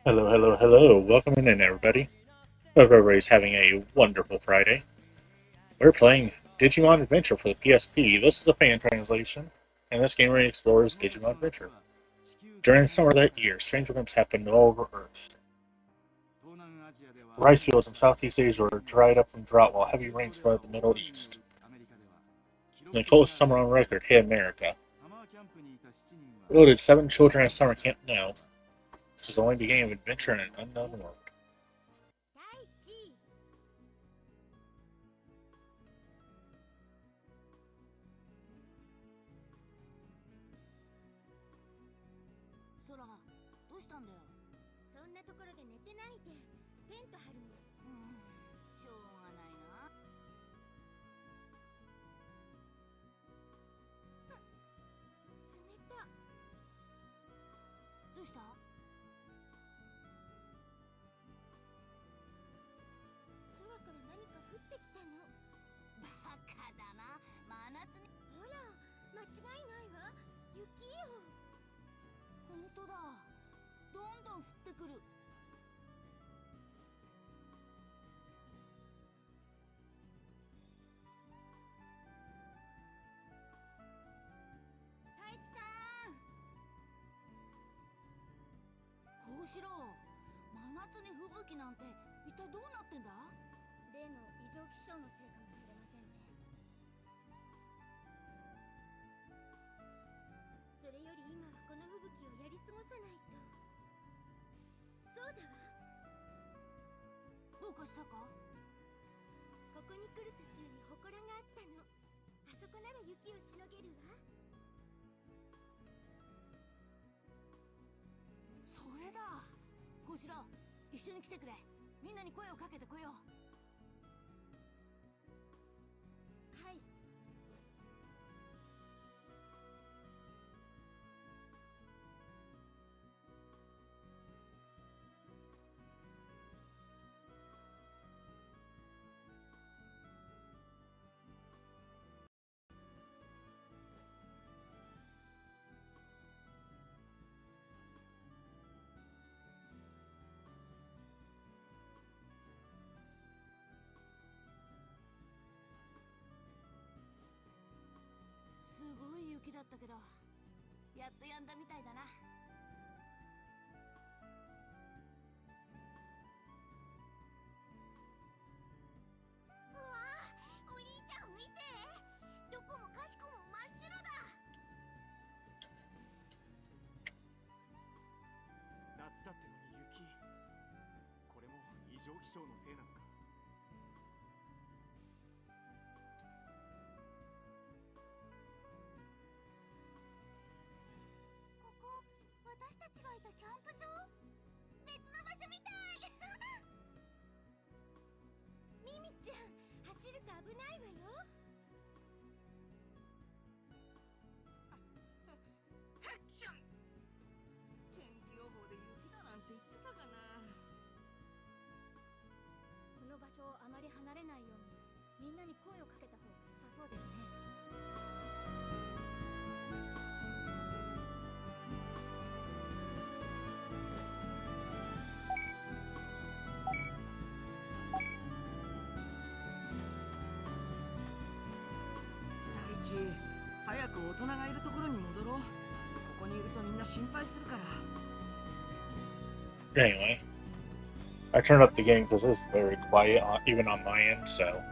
Hello, hello, hello. Welcome in, everybody. Hope everybody's having a wonderful Friday. We're playing Digimon Adventure for the PSP. This is a fan translation, and this game really explores Digimon Adventure. During the summer of that year, strange events happened all over Earth. Rice fields in Southeast Asia were dried up from drought while heavy rains flooded the Middle East. And the coldest summer on record hit America. Little did 7 children at summer camp know, this is only the beginning of adventure in an unknown world. Anyway, I turned up the game because it's very quiet, even on my end, so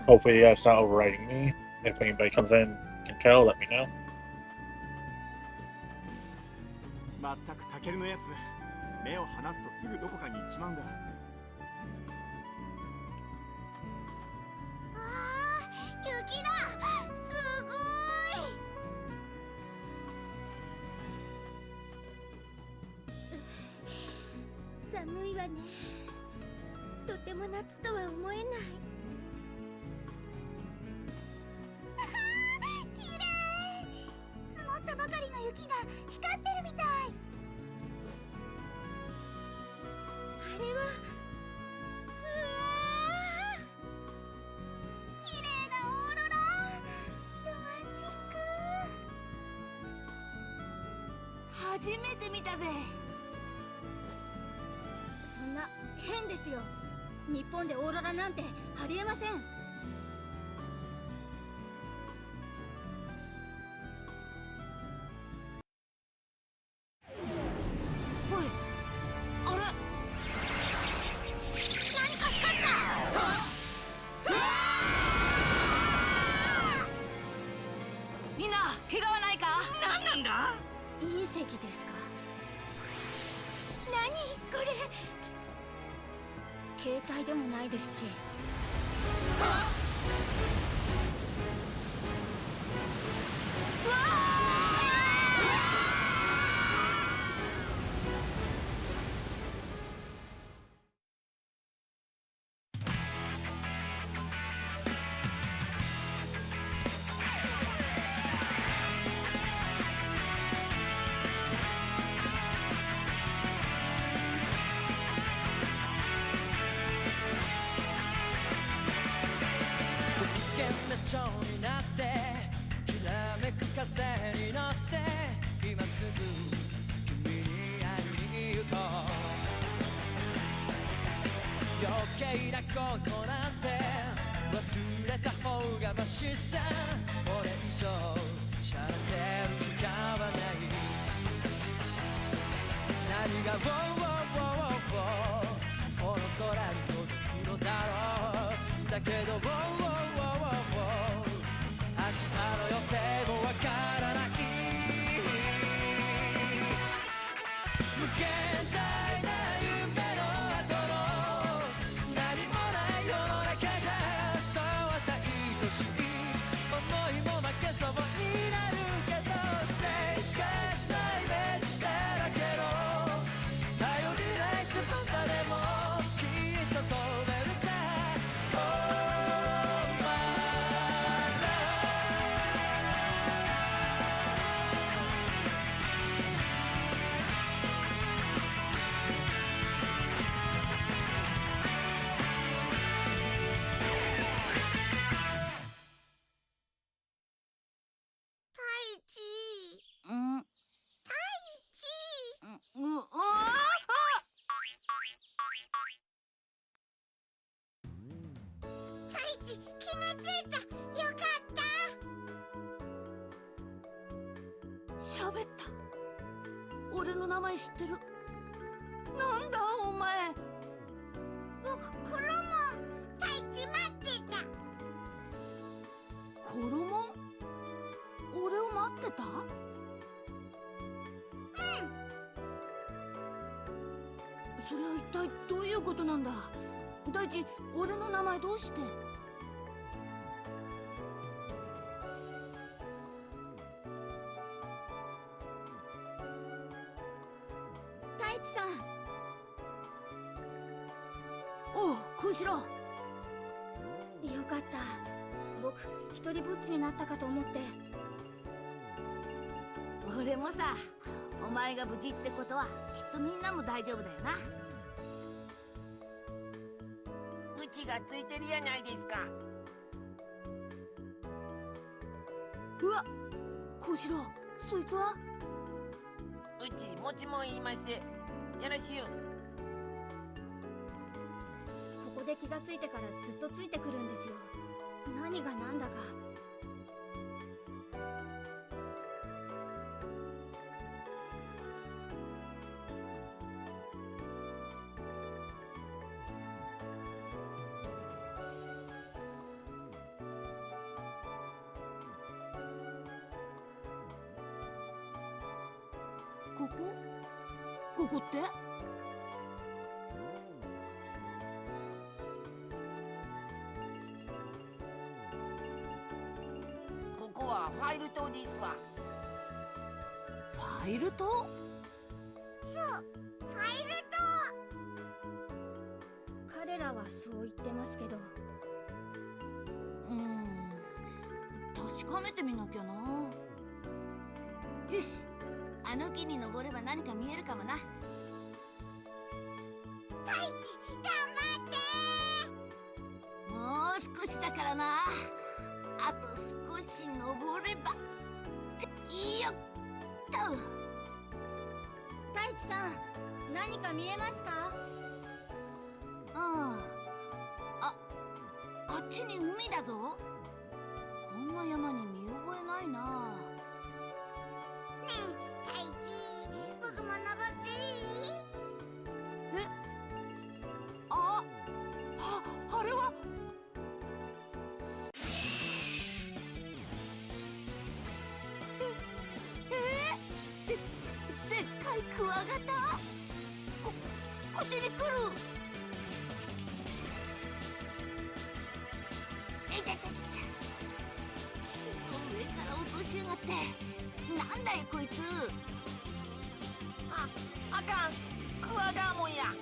hopefully that's not overriding me. If anybody comes in can tell, let me know. まったくタケルのやつ、目を離すとすぐどこかに行っちまうんだ。雪だ。すごい。寒いわね。とても夏とは思えない。綺麗。積もったばかりの雪が光ってるみたい。あれは。初めて見たぜ。そんな変ですよ。日本でオーロラなんてありえません。おい、あれ。何か光った。みんな怪我はないか？何なんだ？隕石ですか？何これ。携帯でもないですし。うわ危険な蝶になってきらめく風に乗って今すぐ君に会いに行こう。余計なことなんて忘れた方がマシさ。これ以上しゃれてる時間はない。何が「ウォーウォーウォーウォー」この空に届くのだろう。だけど「ウォーウォーウォーウォーウォー」明日の予定もわからない。無限大な夢の後の何もない世の中じゃそうはさ愛しい思いも負けそうになるけどステージしかしないイメージだけど頼りない翼でもきっと飛べるさ。Oh my太一。うん。太一。うわ太一、気がついた。よかった。喋った。俺の名前知ってる。なんだお前。クロモン。太一待ってた。コロモン？俺を待ってた？それは一体どういうことなんだ。大地、俺の名前どうして？太一さん。おう、小四郎。よかった。僕一人ぼっちになったかと思って。俺もさ、お前が無事ってことはきっとみんなも大丈夫だよな。うちがついてるやないですか。うわ、小四郎、そいつは？うちもちもん言います。よろしゅう。ここで気がついてからずっとついてくるんですよ。何が何だか。ここ？ここって？ここはファイル島ですわ。ファイル島？そう、ファイル島。彼らはそう言ってますけど。確かめてみなきゃな。よし、あの木に登れば何か見えるかもな。太一、頑張って。もう少しだからな。あと少し登れば。よっと。太一さん、何か見えますか？あっちに海だぞ。こんな山に見覚えないな。ねえ、太一、僕も登っていい？え、あれは。でっかいクワガタ。こっちに来る。いてててて、木の上から落としやがって。なんだよこいつ。あかん、クワガーモンや。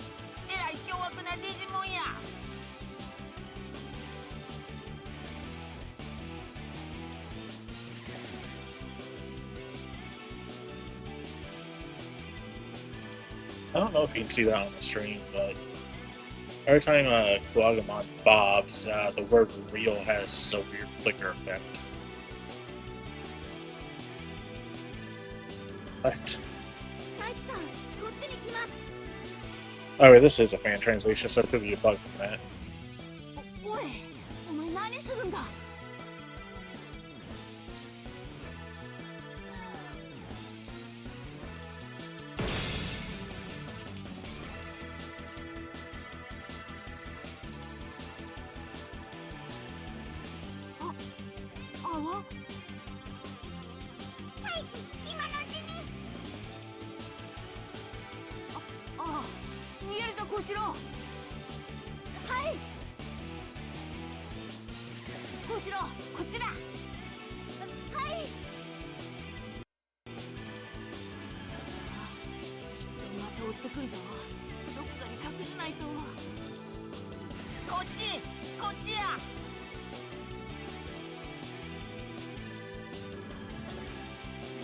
えらい凶悪なデジモンや。I don't know if you can see that on the stream, but every time Kuagamon bobs, the word real has a weird flicker effect. What? 太一さん、こっちに来ます。 Oh, wait, this is a fan translation, so it could be a bug from that. おい、お前何するんだ。泡。太一、今のうちに。逃げるぞ小四郎。はい。小四郎、こっちだ。はい。くそ、きっとまた追ってくるぞ。どこかに隠れないと。こっちや。や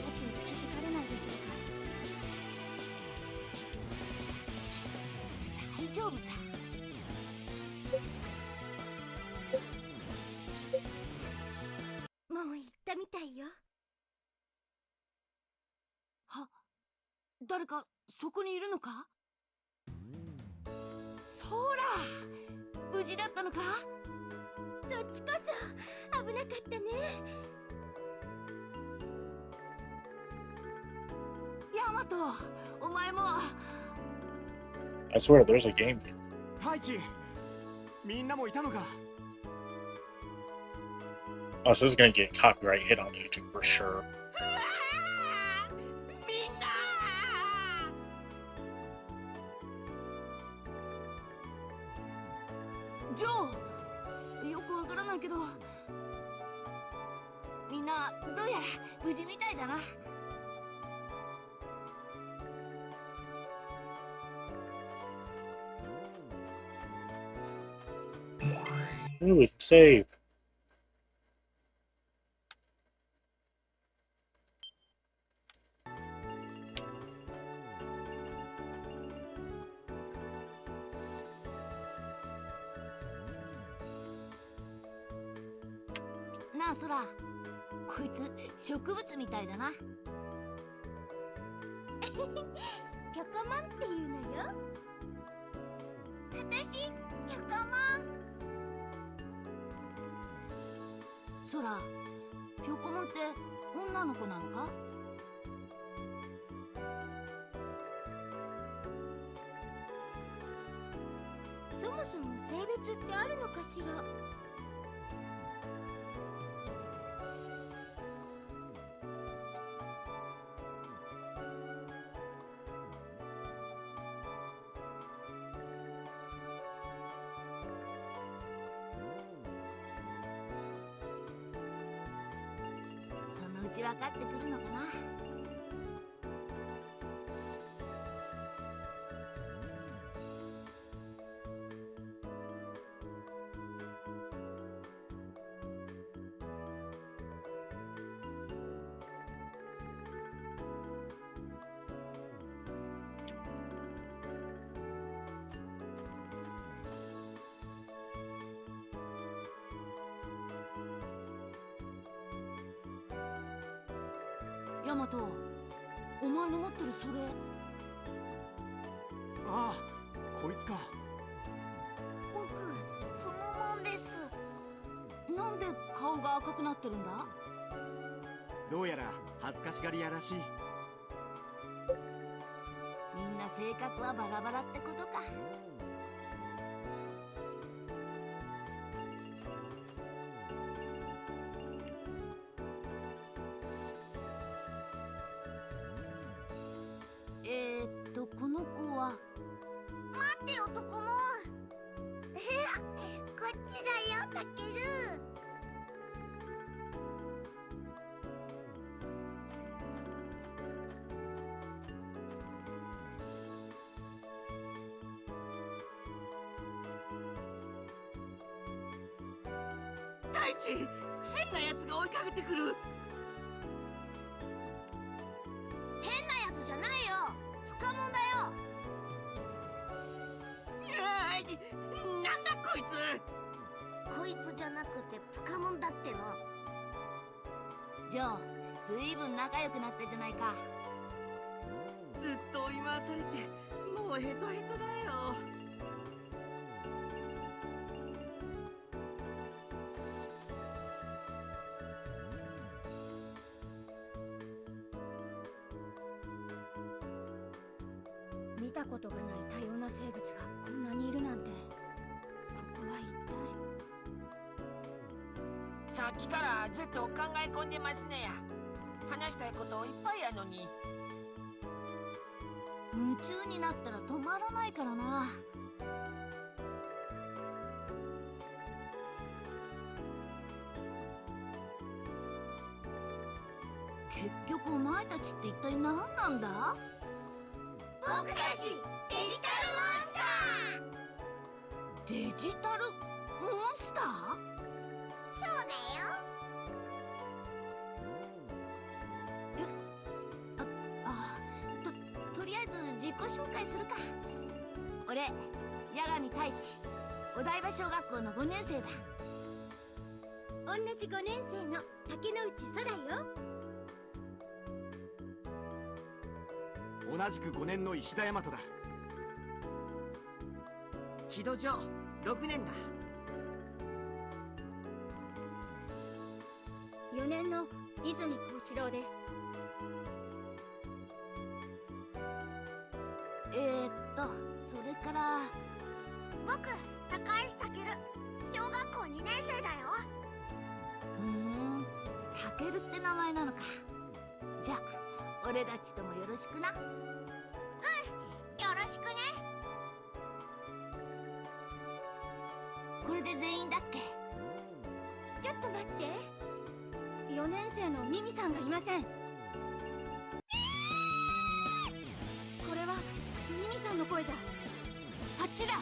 つに気づかれないでしょうか？大丈夫さ。もう行ったみたいよ。誰かそこにいるのか？そら、無事だったのか？そっちこそ危なかったね。ヤマト、お前も。I swear, there's a game here. 太一、みんなもいたのか？ Oh, so this is gonna get copyright hit on YouTube for sure. みんなジョー、よくわからないけど、みんなどうやら無事みたいだな。Ooh, save. なあソラ、こいつ植物みたいだな。ピョコモンっていうのよ。私、ピョコモン。ソラ、ピョコモンって女の子なのか？そもそも性別ってあるのかしら？そのうち分かってくるのかな。ヤマト、お前の持ってるそれ。ああ、こいつか。僕つむもんです。なんで顔が赤くなってるんだ？どうやら恥ずかしがり屋らしい。みんな性格はバラバラってことか。この子は。待ってよ、トコモン。こっちだよ、タケル。太一、変なやつが追いかけてくる。変なやつじゃないよ。プカモンだよ。なんだこいつ。こいつじゃなくてプカモンだっての。ジョー、ずいぶん仲良くなったじゃないか。ずっと追い回されてもうヘトヘトだよ。見たことがない多様な生物がこんなにいるなんて。ここは一体。さっきからずっと考え込んでますねや。話したいこといっぱいやのに。夢中になったら止まらないからな。結局お前たちって一体何なんだ？僕たちデジタルモンスター。デジタルモンスター？そうだよ。とりあえず自己紹介するか。俺、八神太一、お台場小学校の5年生だ。同じ5年生の竹之内空よ。同じく5年の石田大和だ。木戸城6年だ。4年の泉幸四郎です。それから。僕、高橋タケル。小学校2年生だよ。タケルって名前なのか。じゃあ俺たちともよろしくな。よろしくね。これで全員だっけ？ちょっと待って。4年生のミミさんがいません。これはミミさんの声じゃ。あっちだ。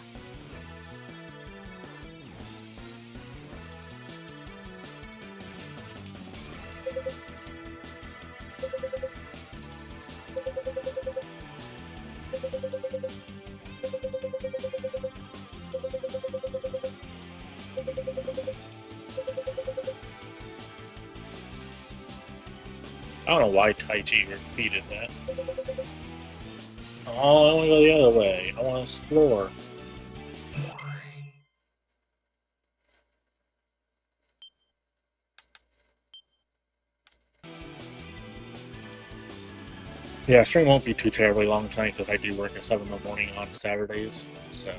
I don't know why Tai Chi repeated that. Oh, I want to go the other way. I want to explore. Yeah, stream won't be too terribly long tonight because I do work at 7 in the morning on Saturdays, so...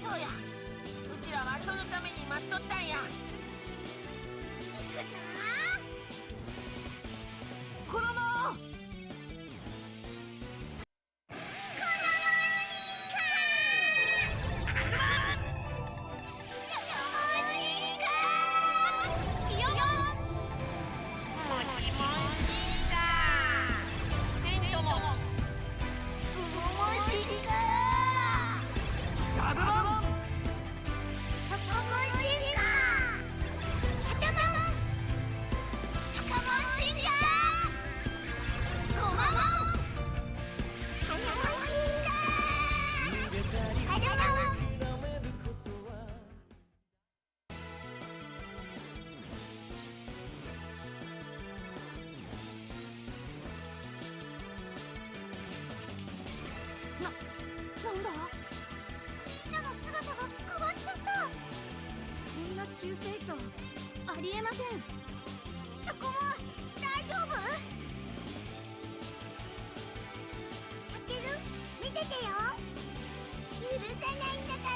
そうや、うちらはそのために待っとったんや。子供なんだ、みんなの姿が変わっちゃった。こんな急成長ありえません。そこも大丈夫？たける、見ててよ。許さないんだか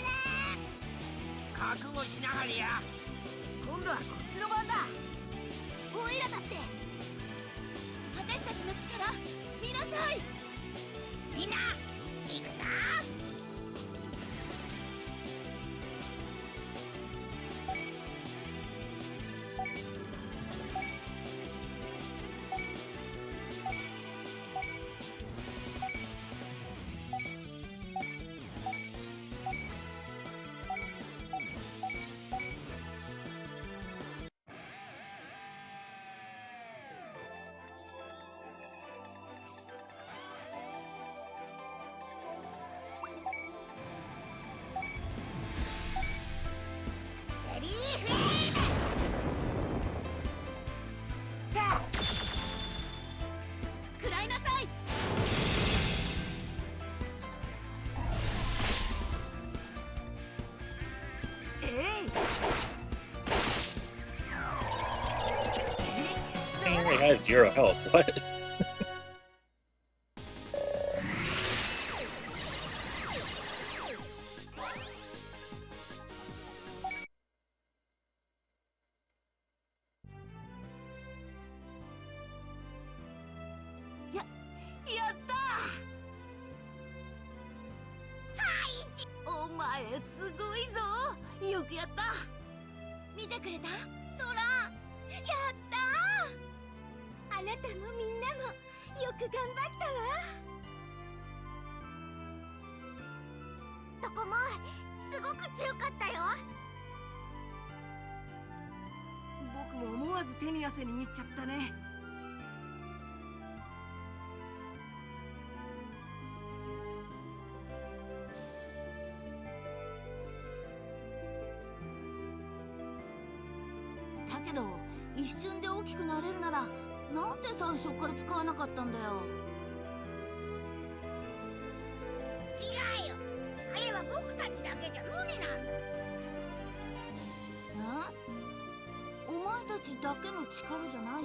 ら。覚悟しなはれや。今度はこっちの番だ。オイラだって。私たちの力見なさい。みんな行くぞ。レディーフリーズ。食らいなさい。He only had 0 health. What? やったー。お前すごいぞ。よくやった。見てくれた？ソラ、やったー。あなたもみんなもよく頑張ったわ。とこもすごく強かったよ。僕も思わず手に汗握っちゃったね。だけど一瞬で大きくなれるならなんで最初から使わなかったんだよ。違うよ、あれは僕たちだけじゃ無理なんだ。お前たちだけの力じゃない？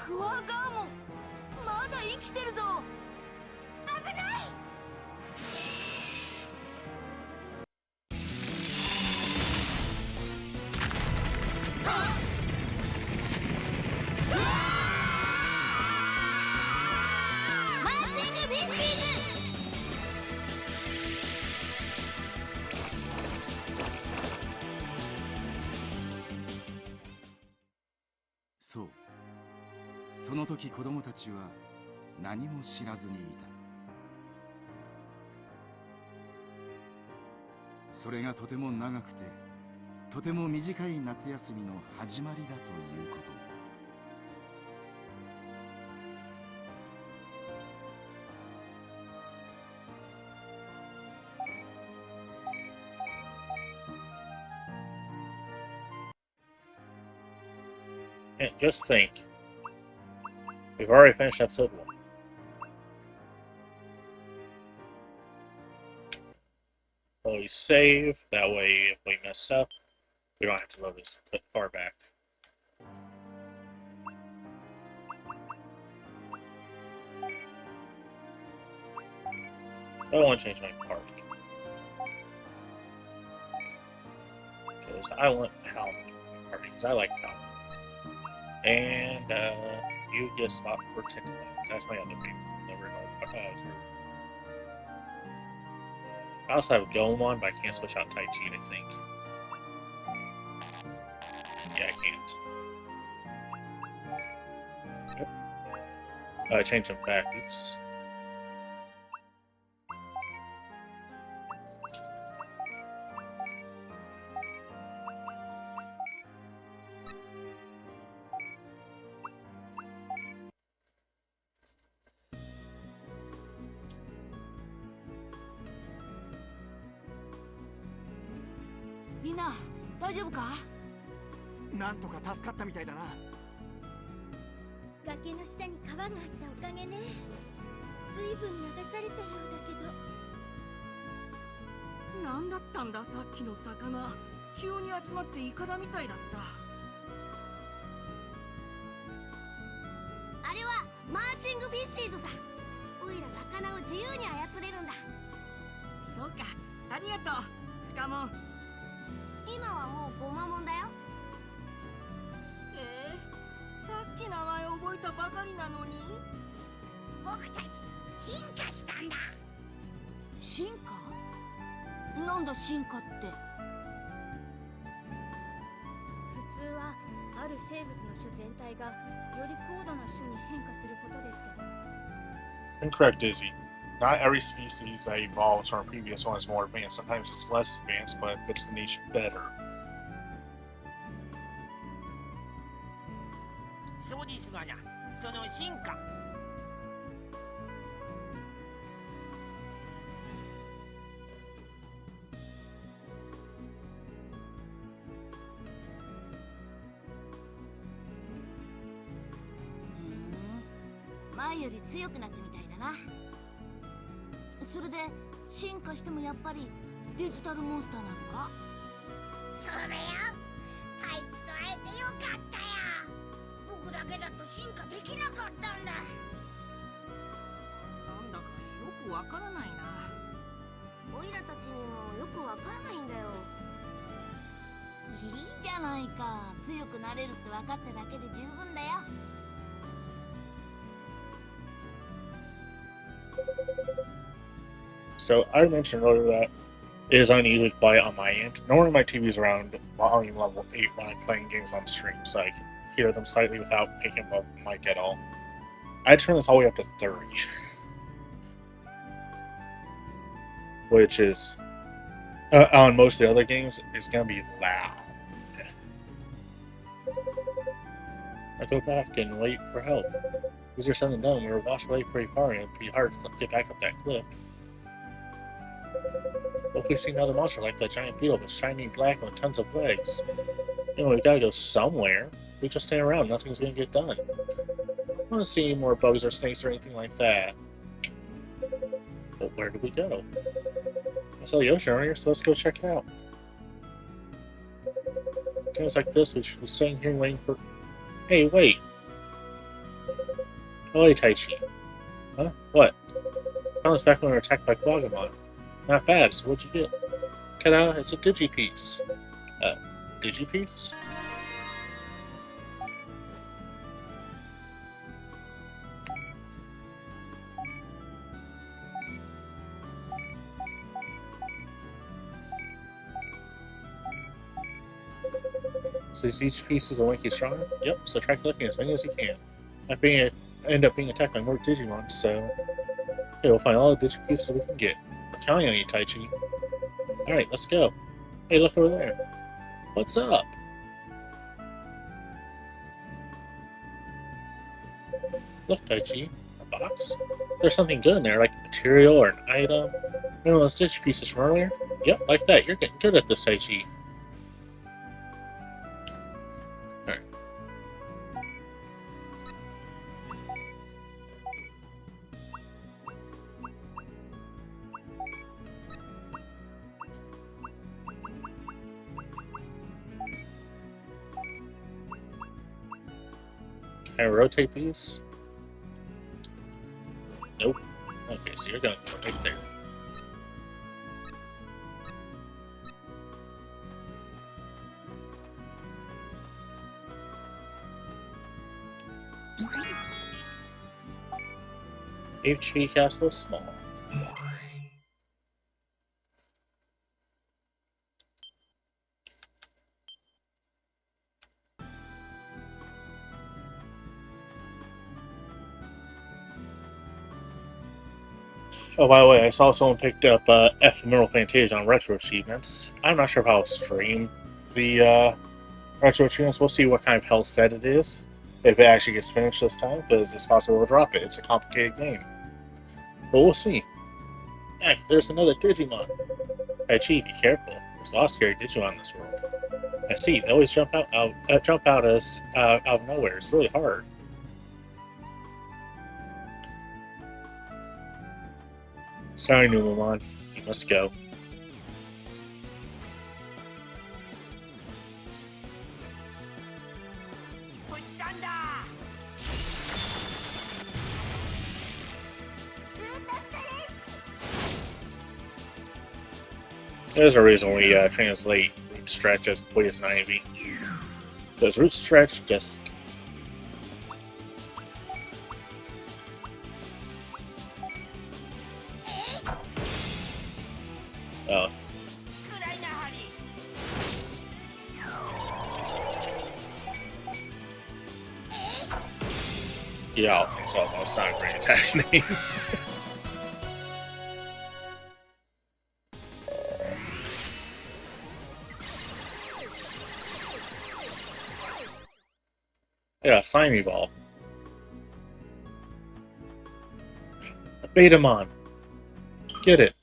クワガーモンまだ生きてるぞ。危ない。マーチングフィッシーズ。そう、その時子供たちは何も知らずにいた。それがとても長くてとても短い夏休みの始まりだということ。And just think, we've already finished episode 1. always save. That way, if we mess up, we don't have to load this far back. I want to change my party. Because I want Hal in my party, because I like Hal. And you get a spot for Tintin. That's my other favorite. I also have Goemon, but I can't switch out Tai Chi, I think. Yeah, I can't. Yep. Change them back. Oops.みんな大丈夫か？なんとか助かったみたいだな。崖の下に川があったおかげね。ずいぶん流されたようだけど。なんだったんださっきの魚。急に集まってイカダみたいだった。あれはマーチングフィッシーズさ。おいら魚を自由に操れるんだ。そうか、ありがとうフカモン。今はもうゴマモンだよ。さっき名前覚えたばかりなのに。僕たち進化したんだ。進化？なんだ進化って。普通はある生物の種全体がより高度な種に変化することですけど。Incorrect, Dizzy. Not every species that evolves from a previous one is more advanced. Sometimes it's less advanced, but fits the niche better. そうですがな、その進化。前より強くなったみたいだな。それで進化してもやっぱりデジタルモンスターなのか？そうだよ。タイチと会えてよかったよ。僕だけだと進化できなかったんだ。なんだかよくわからないな。オイラたちにもよくわからないんだよ。いいじゃないか。強くなれるって分かっただけで十分だよ。So I mentioned earlier that it is unusually quiet on my end. Normally my TV is around volume level 8 when I'm playing games on stream, so I can hear them slightly without picking up my mic at all. I turn this all the way up to 30. Which is, on most of the other games, is going to be loud. I go back and wait for help. Is there something done? We were washed away pretty far and it'd be hard to get back up that cliff. What if we see another monster like that giant beetle with shiny black with tons of legs? You know, we gotta go somewhere. If we just stay around, nothing's gonna get done. I don't want to see any more bugs or snakes or anything like that. But where do we go? I saw the ocean earlier, so let's go check it out. Times like this, we should be staying here waiting for... Hey, wait! Oh, hey, Taichi. Huh? What? Found us back when we were attacked by Quagamon. Not bad, so what'd you get? Ta-da, it's a Digipiece. Digipiece? So each piece is a make you stronger? Yep, so try collecting as many as you can. End up being attacked by more Digimon, so... Okay, we'll find all the Digipieces we can get. We're counting on you, Taichi. Alright, let's go. Hey, look over there. What's up? Look, Taichi. A box? There's something good in there, like a material or an item. Remember those Digipieces from earlier? Yep, like that. You're getting good at this, Taichi. Alright. Can I rotate these? Nope. Okay, so you're going to go right there. HP castle small. Oh, by the way, I saw someone picked up Ephemeral Fantasia on Retro Achievements. I'm not sure if I'll stream the Retro Achievements. We'll see what kind of health set it is. If it actually gets finished this time, because it's possible to drop it. It's a complicated game. But we'll see. Heck, there's another Digimon. Chi, be careful. There's a lot of scary Digimon in this world. I see, they always jump out of nowhere. It's really hard. Sorry, Numamon. You must go. There's a reason we translate Root Stretch as Poison Ivy. Because Root Stretch just... Oh. Yeah, I can tell that's not a great attack name. Yeah, Slimy Ball. A Betamon. Get it.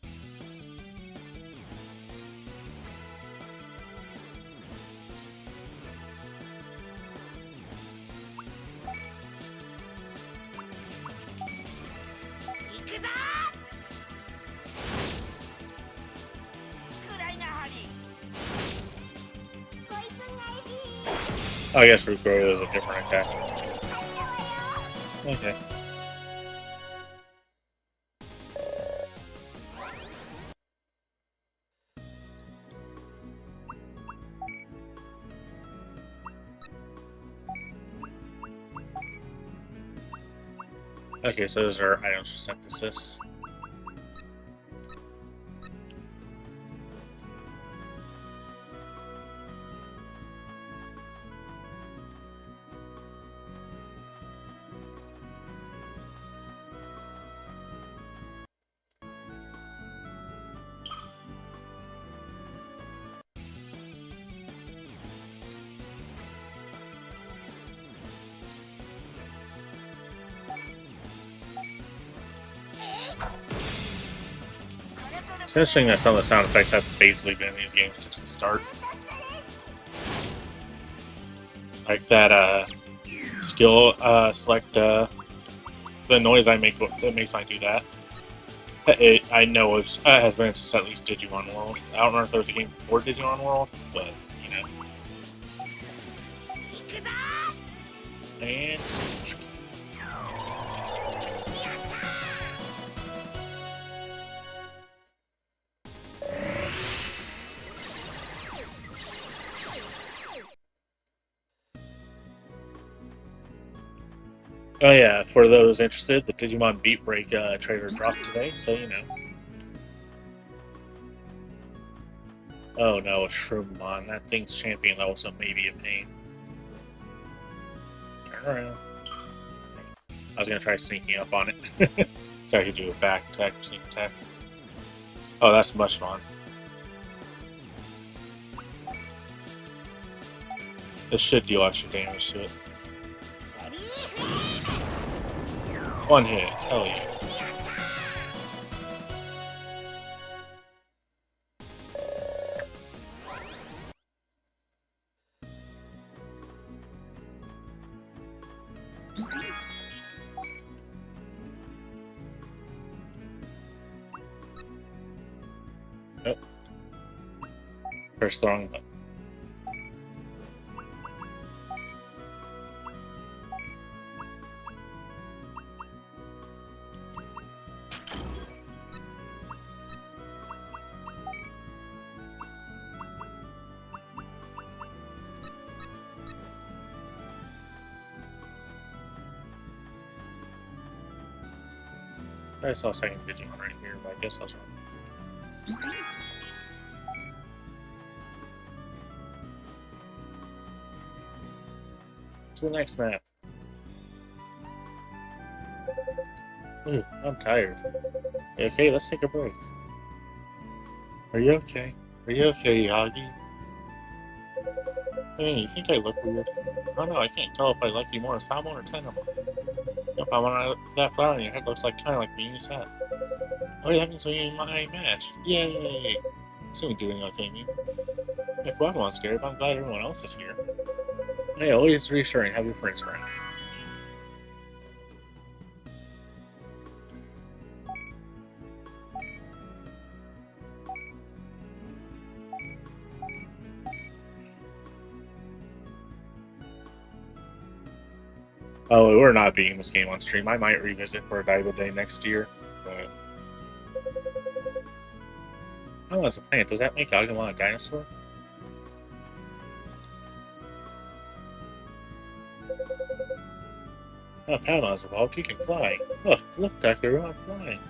Oh, I guess Root Grow is a different attack. Okay. Okay, so those are items for synthesis. It's interesting that some of the sound effects have basically been in these games since the start. Like that skill select the noise I make that makes I do that. I know it has been since at least Digimon World. I don't remember if there was a game before Digimon World, but you know. And oh yeah, for those interested, the Digimon Beat Break trailer dropped today, so you know. Oh no, a Shroomon. That thing's champion level, so maybe a pain. Turn around. I was gonna try sneaking up on it. So I could do a back attack or sneak attack. Oh, that's Mushmon. This should deal extra damage to it. One hit. Hell yeah. Nope. Press the wrong button. I saw a second Digimon right here, but I guess I was wrong. To the next map. Ooh, I'm tired. Okay, let's take a break. Are you okay? Are you okay, Yagi? Hey, you think I look weird? Oh no, I can't tell if I like you more as Palmon or Tenamon. No, Palmon, that flower on your head looks like kind of like Beanie's hat. Oh yeah, that means we my match. Yay! So we doing okay, me. If Pamon's scared, but I'm glad everyone else is here. Hey, always reassuring, have your friends around. Oh, we're not beating this game on stream. I might revisit for a Daiba Day next year, but... Oh, it's a plant. Does that make Agumon a dinosaur? Oh, Palmon's evolved. He can fly. Look, Deku, I'm flying.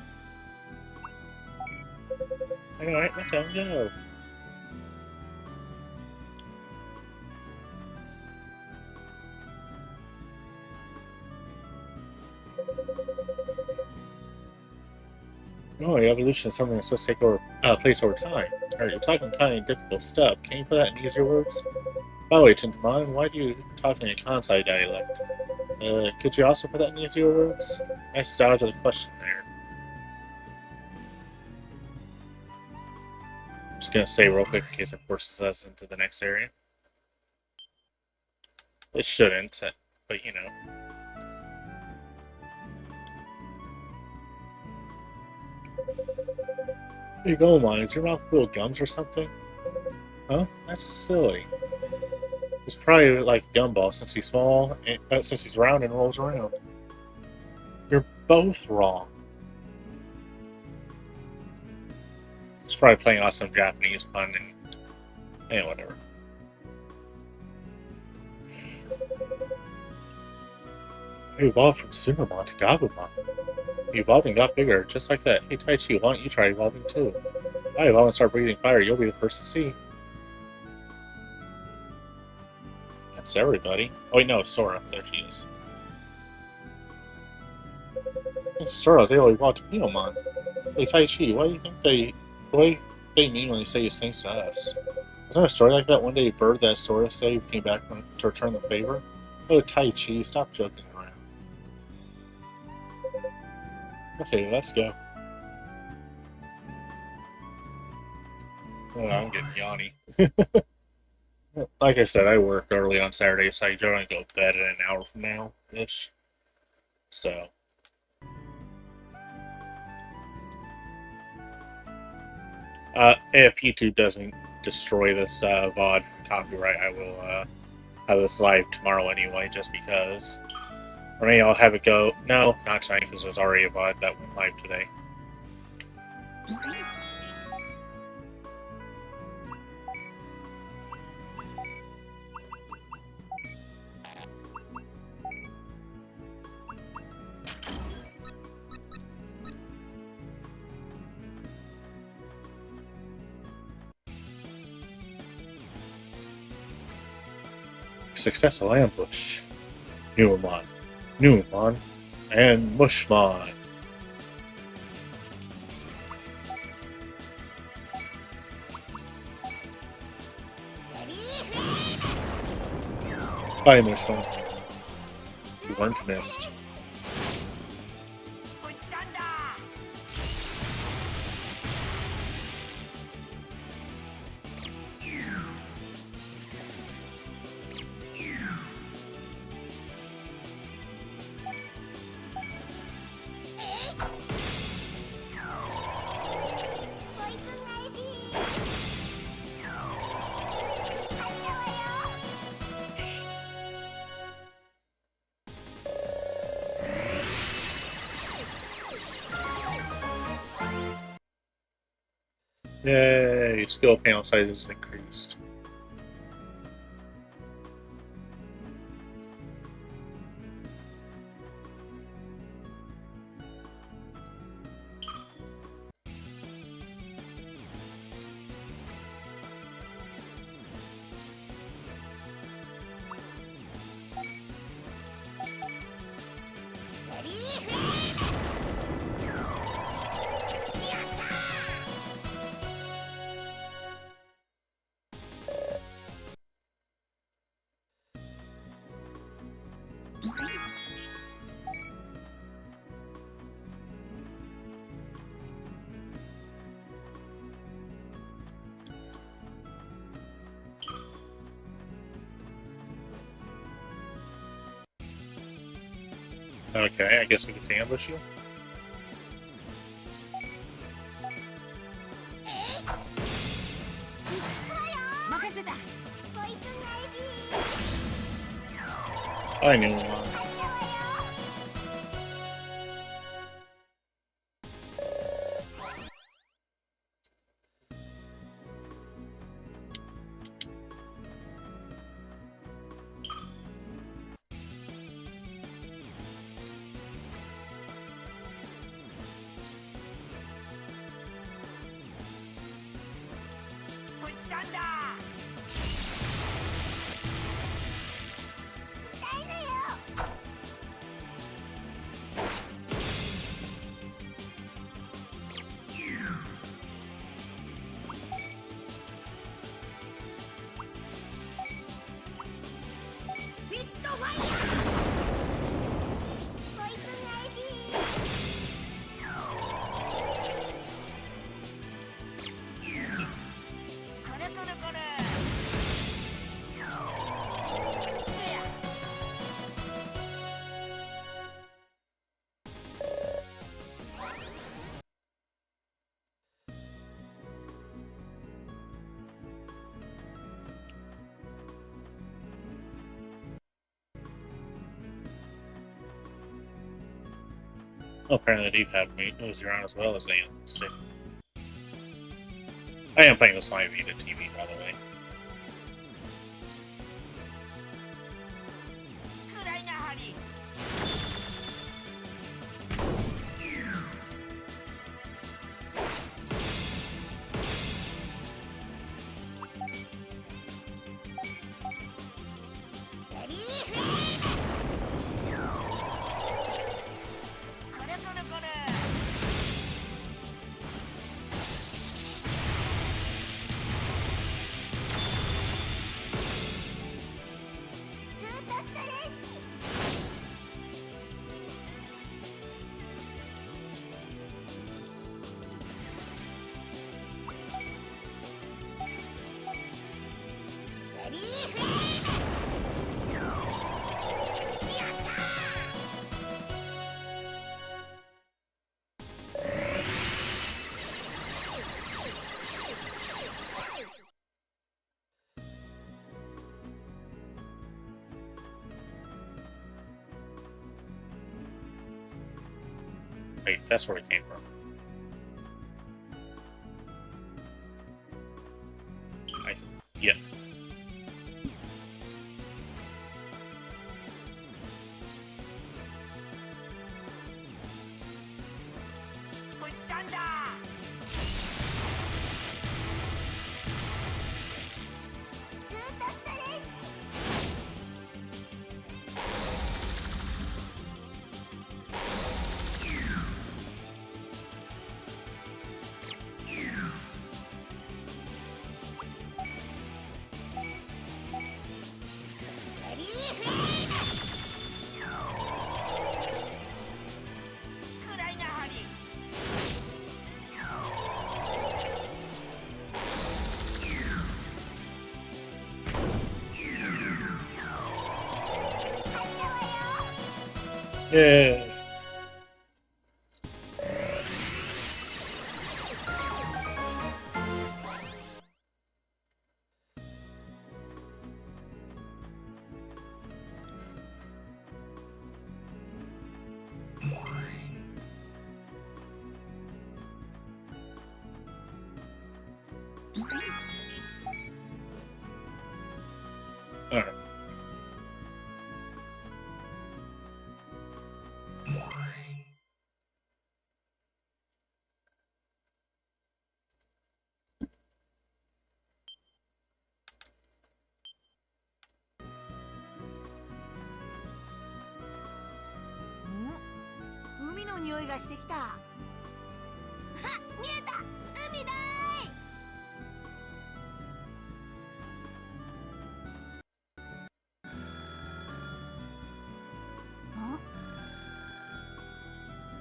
Alright, let him go. Oh, evolution is something that's supposed to take over, place over time. Alright, you're talking kind of difficult stuff. Can you put that in easier words? By the way, Tintamon, why do you talk in a Kansai dialect? Could you also put that in easier words? Nice dodge of the question there. Just gonna say real quick in case it forces us into the next area. It shouldn't, but you know. Hey, Gomon, is your mouth full of gums or something? Huh? That's silly. He's probably like a gumball since he's small, and, since he's round and rolls around. You're both wrong. He's probably playing off some Japanese pun and whatever. He evolved from Sumamon to Gabumon. He evolved and got bigger, just like that. Hey Taichi, why don't you try evolving too? If I evolve and start breathing fire, you'll be the first to see. That's everybody. Oh wait, no, Sora. There she is. Sora's able to evolve to Piyomon. Hey Taichi, what do you think they mean when they say his thanks to us? Was there a story like that one day a bird that Sora saved came back to return the favor? Oh Taichi, stop joking around. Okay, let's go. Oh, I'm getting yawny. Like I said, I work early on Saturday, so I generally go to bed in an hour from now, ish. So, if YouTube doesn't destroy this VOD from copyright, I will have this live tomorrow anyway, just because. Or maybe I'll have it go. No, not tonight, because there's already a VOD that went live today. Successful ambush. Newmon, and Mushmon. Bye, Mushmon. You weren't missed. Yay, skill panel size is increased. Okay, I guess we get to ambush you. I knew one. Well, apparently they do have moves around as well as they am. So. I am playing this on my Vita TV, by the way. Wait, that's where it came from. Yeah. Yeah. Alright. Hmm? 海の匂いがしてきた。あ、見えた。海だーい。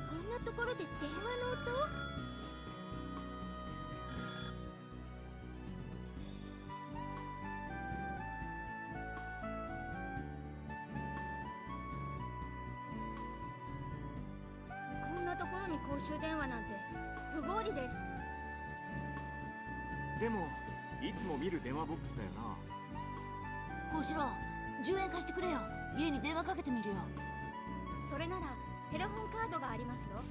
こんなところで電話の音？公衆電話なんて不合理です。でもいつも見る電話ボックスだよな。こうしろ、10円貸してくれよ。家に電話かけてみるよ。それならテレホンカードがありますよ。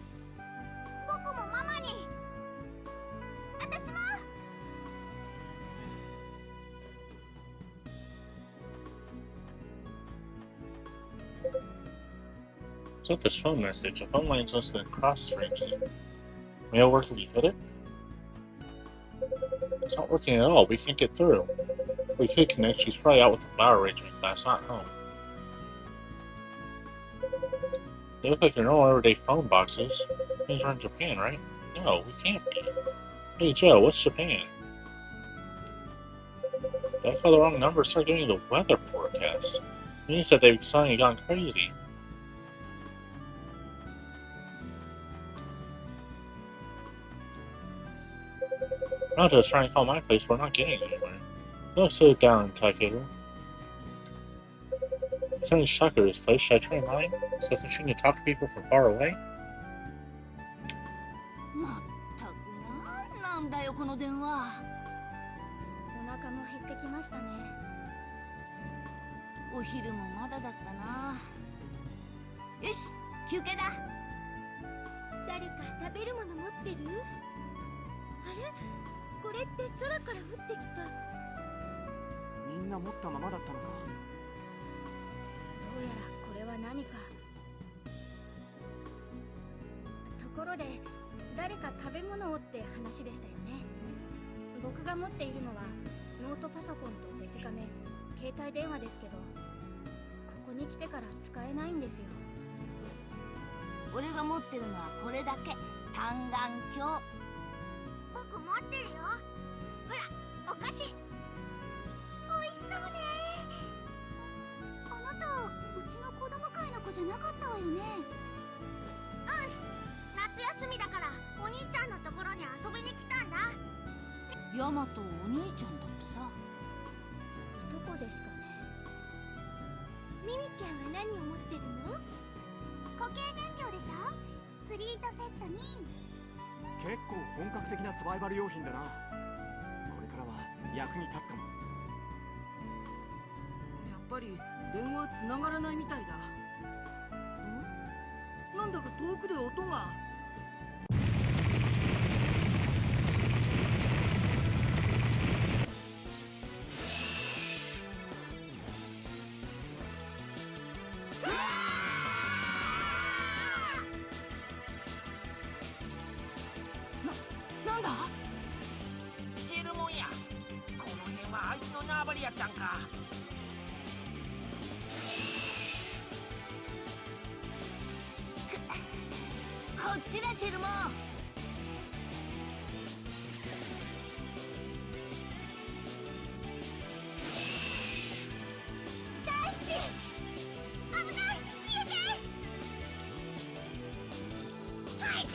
僕もママに。私も。Get this phone message. The phone line's must have been crossed strangely. May it work if you hit it? It's not working at all. We can't get through. We could connect. She's probably out with the flower arrangement class, not home. They look like your normal everyday phone boxes. These are in Japan, right? No, we can't be. Hey Joe, what's Japan? Did I call the wrong number? Start giving you the weather forecast. He said they've suddenly gone crazy. Now just trying to call my place, we're not getting anywhere. Don't sit down, calculator. I'm kind of shocked at this place. Should I try mine? So this machine can talk to people from far away? まったくなんだよこの電話。お腹も減ってきましたね。お昼もまだだったな。よし、休憩だ。誰か食べるもの持ってる？あれ？これって空から降ってきた。みんな持ったままだったのか。どうやらこれは何か。ところで誰か食べ物をって話でしたよね。僕が持っているのはノートパソコンとデジカメ、携帯電話ですけど、ここに来てから使えないんですよ。俺が持ってるのはこれだけ。単眼鏡。僕持ってるよ。ほら、お菓子。美味しそうね。あなた、うちの子供会の子じゃなかったわよね。夏休みだからお兄ちゃんのところに遊びに来たんだ。ヤマトお兄ちゃんだってさ。いとこですかね。ミミちゃんは何を持ってるの？固形燃料でしょ。釣り糸セットに。結構本格的なサバイバル用品だな。これからは役に立つかも。やっぱり電話つながらないみたいだ。なんだか遠くで音が。なんだ？シェルモンや。この辺はあいつの縄張りやったんか。こっちだシェルモン。大地、危ない、逃げて。大地。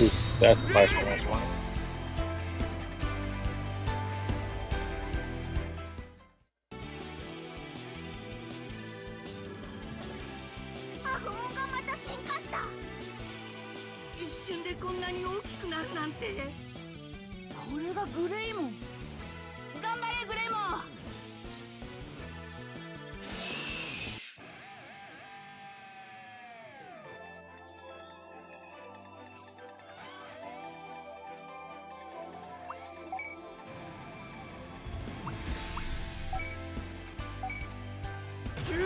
Ooh, that's a flash from this one. アフモンがまた進化した。一瞬でこんなに大きくなるなんて。これがグレイモン。頑張れグレイモン。こ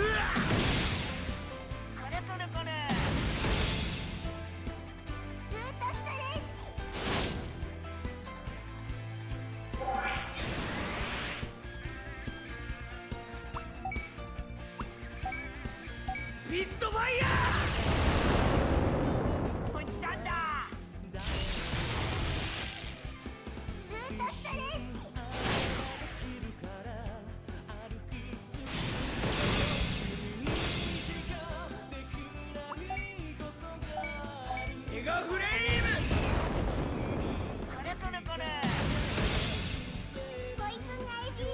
れこれこれ。ルートストレッチ。ビットファイヤー。こっちなんだ。ルートストレッチ。メガフレームこれこれこれこいつがエビ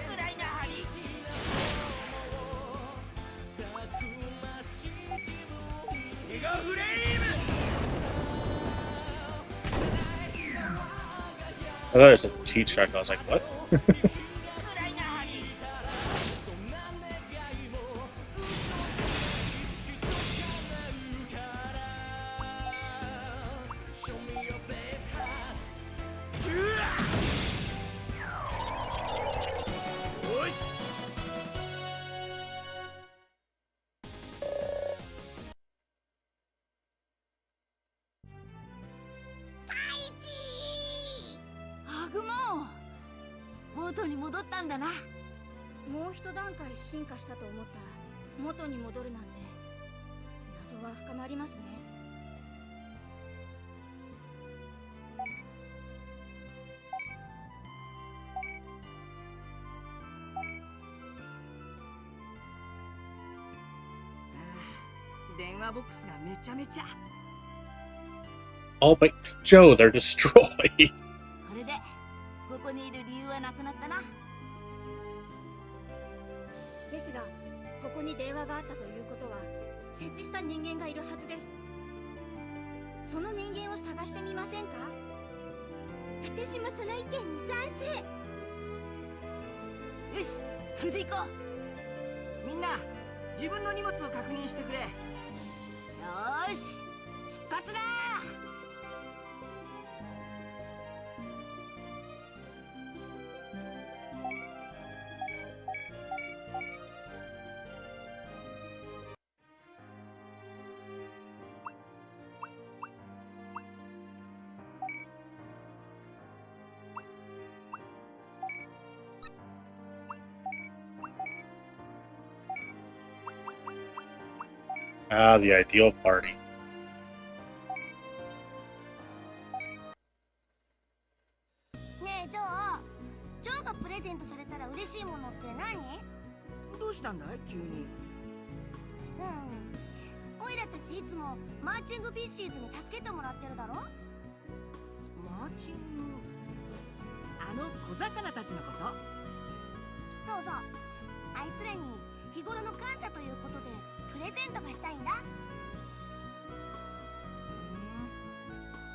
フライナハリメガフレーム I thought it was a T check. I was like, what? フライナハリよしハグモン元に戻ったんだな。もう一段階進化したと思ったら元に戻るなんて謎は深まりますね。電話ボックスがめちゃめちゃ Oh, but Joe, they're destroyed. これでここにいる理由はなくなったな。ですがここに電話があったということは設置した人間がいるはずです。その人間を探してみませんか？私もその意見に賛成。よし、それで行こう。みんな自分の荷物を確認してくれ。よーし、出発だー。Ah, the ideal party. ねえジョーがプレゼントされたら嬉しいものって何？どうしたんだい急に。オイラたちいつもマーチングフィッシーズに助けてもらってるだろ。マーチングあの小魚たちのこと。そうそう、あいつらに日頃の感謝ということでプレゼントがしたいんだ。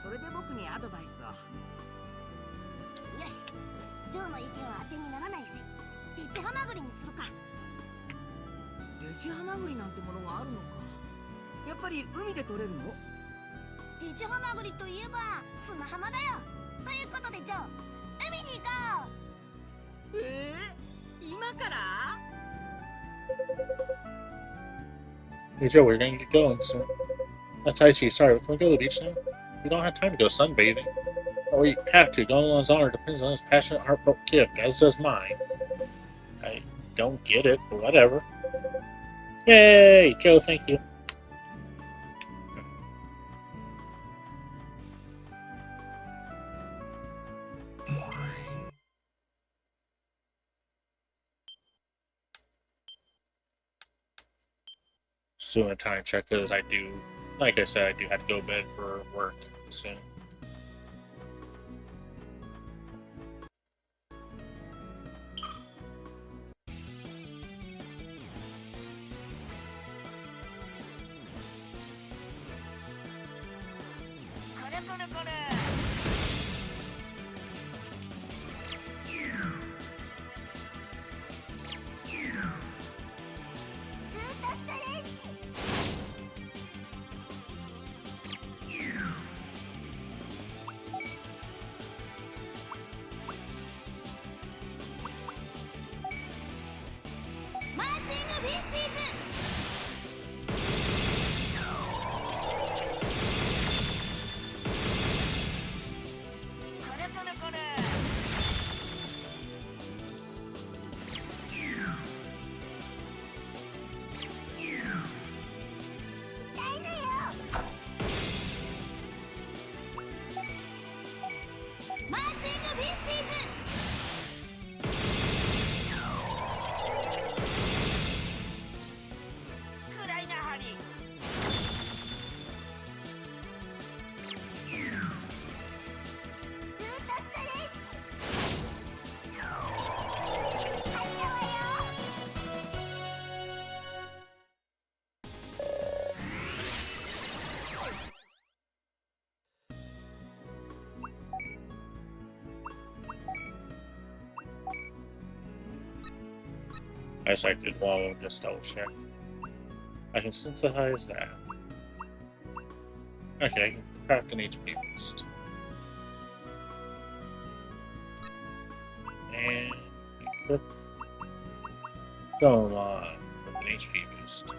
それで僕にアドバイスを。よし、ジョーの意見は当てにならないしデジハマグリにするか。デジハマグリなんてものがあるのか。やっぱり海で取れるの？デジハマグリといえば砂浜だよ。ということでジョー、海に行こう。今から？ Hey Joe, we're gonna get going soon. Taichi, sorry, can we go to the beach now? We don't have time to go sunbathing. Or we have to. Golan's honor depends on his passionate, heartfelt gift, as does mine. I don't get it, but whatever. Yay! Joe, thank you. Just doing a time check because I do, like I said, I do have to go to bed for work soon. As I did well, just double check. I can synthesize that. Okay, I can craft an HP boost. And equip. Go on with an HP boost.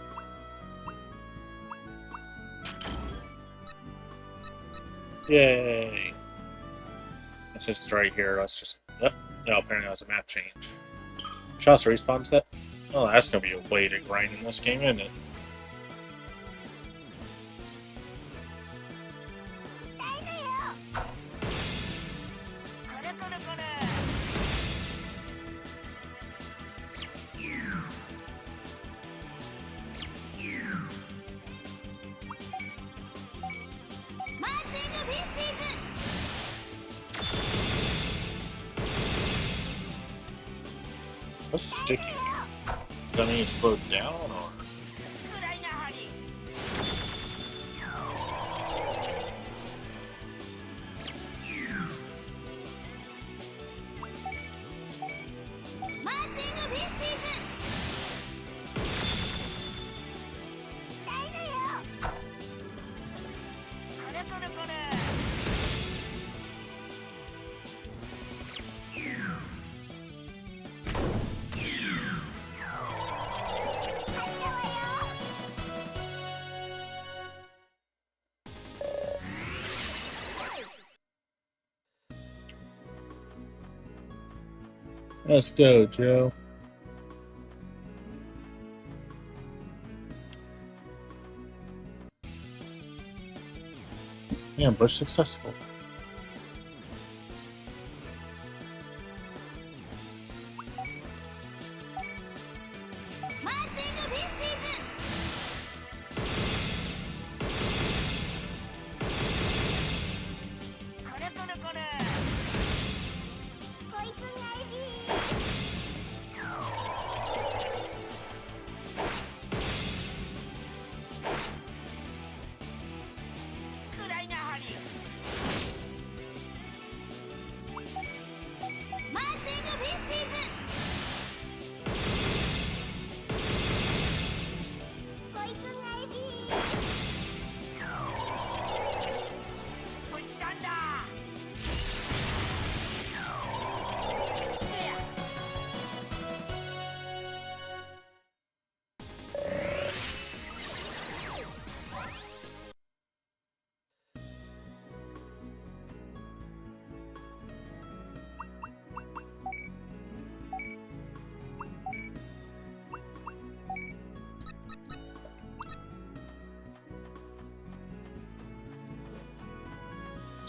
Yay! And since it's right here, let's just. Yep. No, apparently that was a map change. Shots respawn set? Oh, that's gonna be a way to grind in this game, isn't it? What's sticky? Does that mean it slowed down, or? Let's go, Joe. Ambush successful.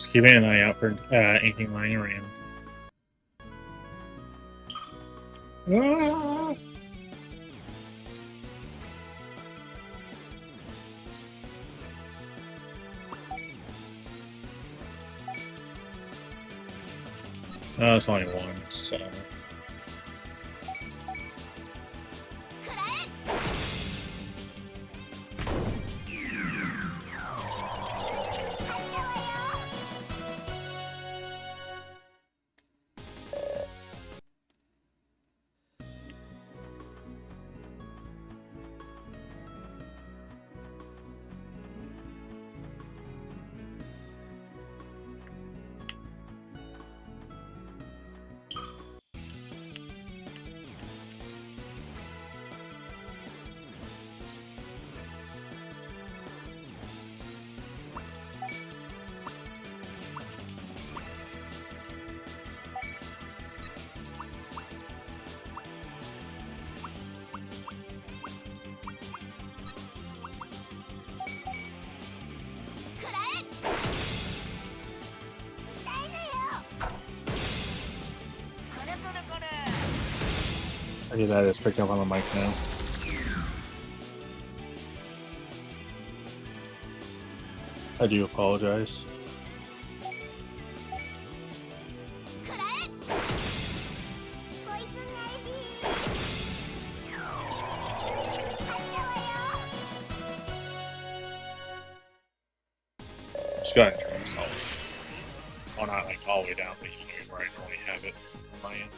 Just keeping an eye out for anything lying around. Ah! Oh, it's only one, so. Okay, that is picked up on the mic now. I do apologize. Just go ahead and turn this all the way. Well, not like all the way down, but you know where I normally have it on my end.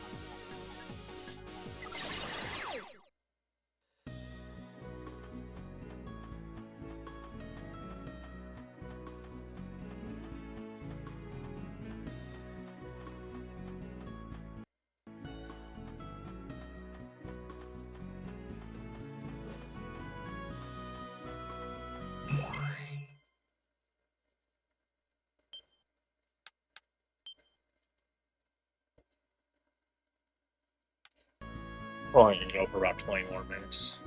We're only gonna go for about 20 more minutes.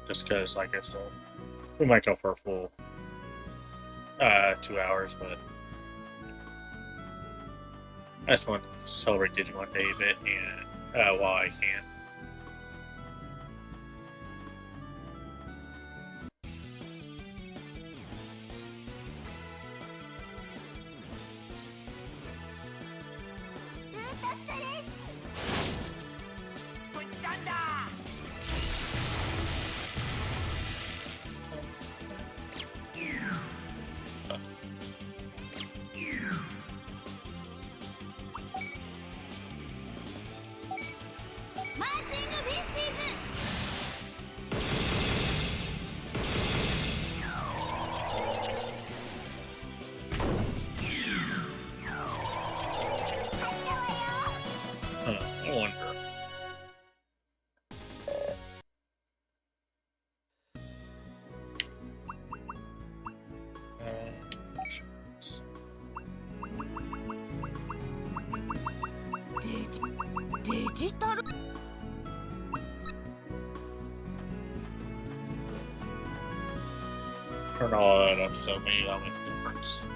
Just because, like I said, we might go for a full 2 hours, but I just want to celebrate Digimon Day a bit and while I can. I wonder. Turn all that up so maybe that'll make a difference.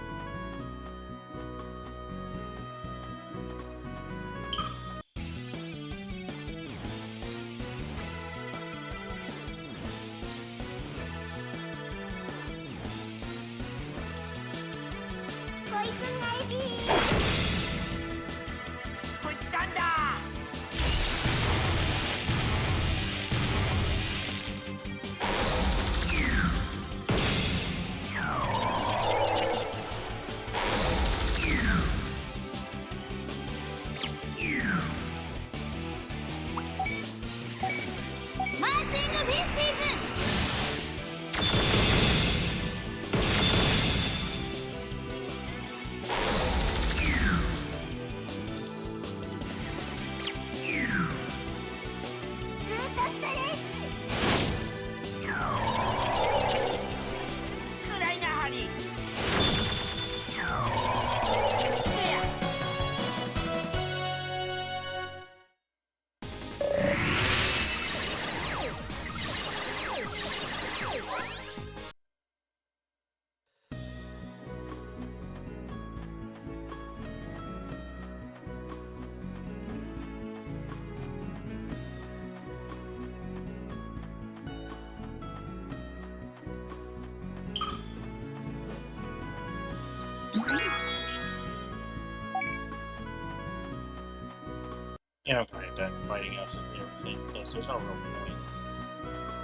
Yeah, I'm kind of done fighting absolutely everything because there's no real point.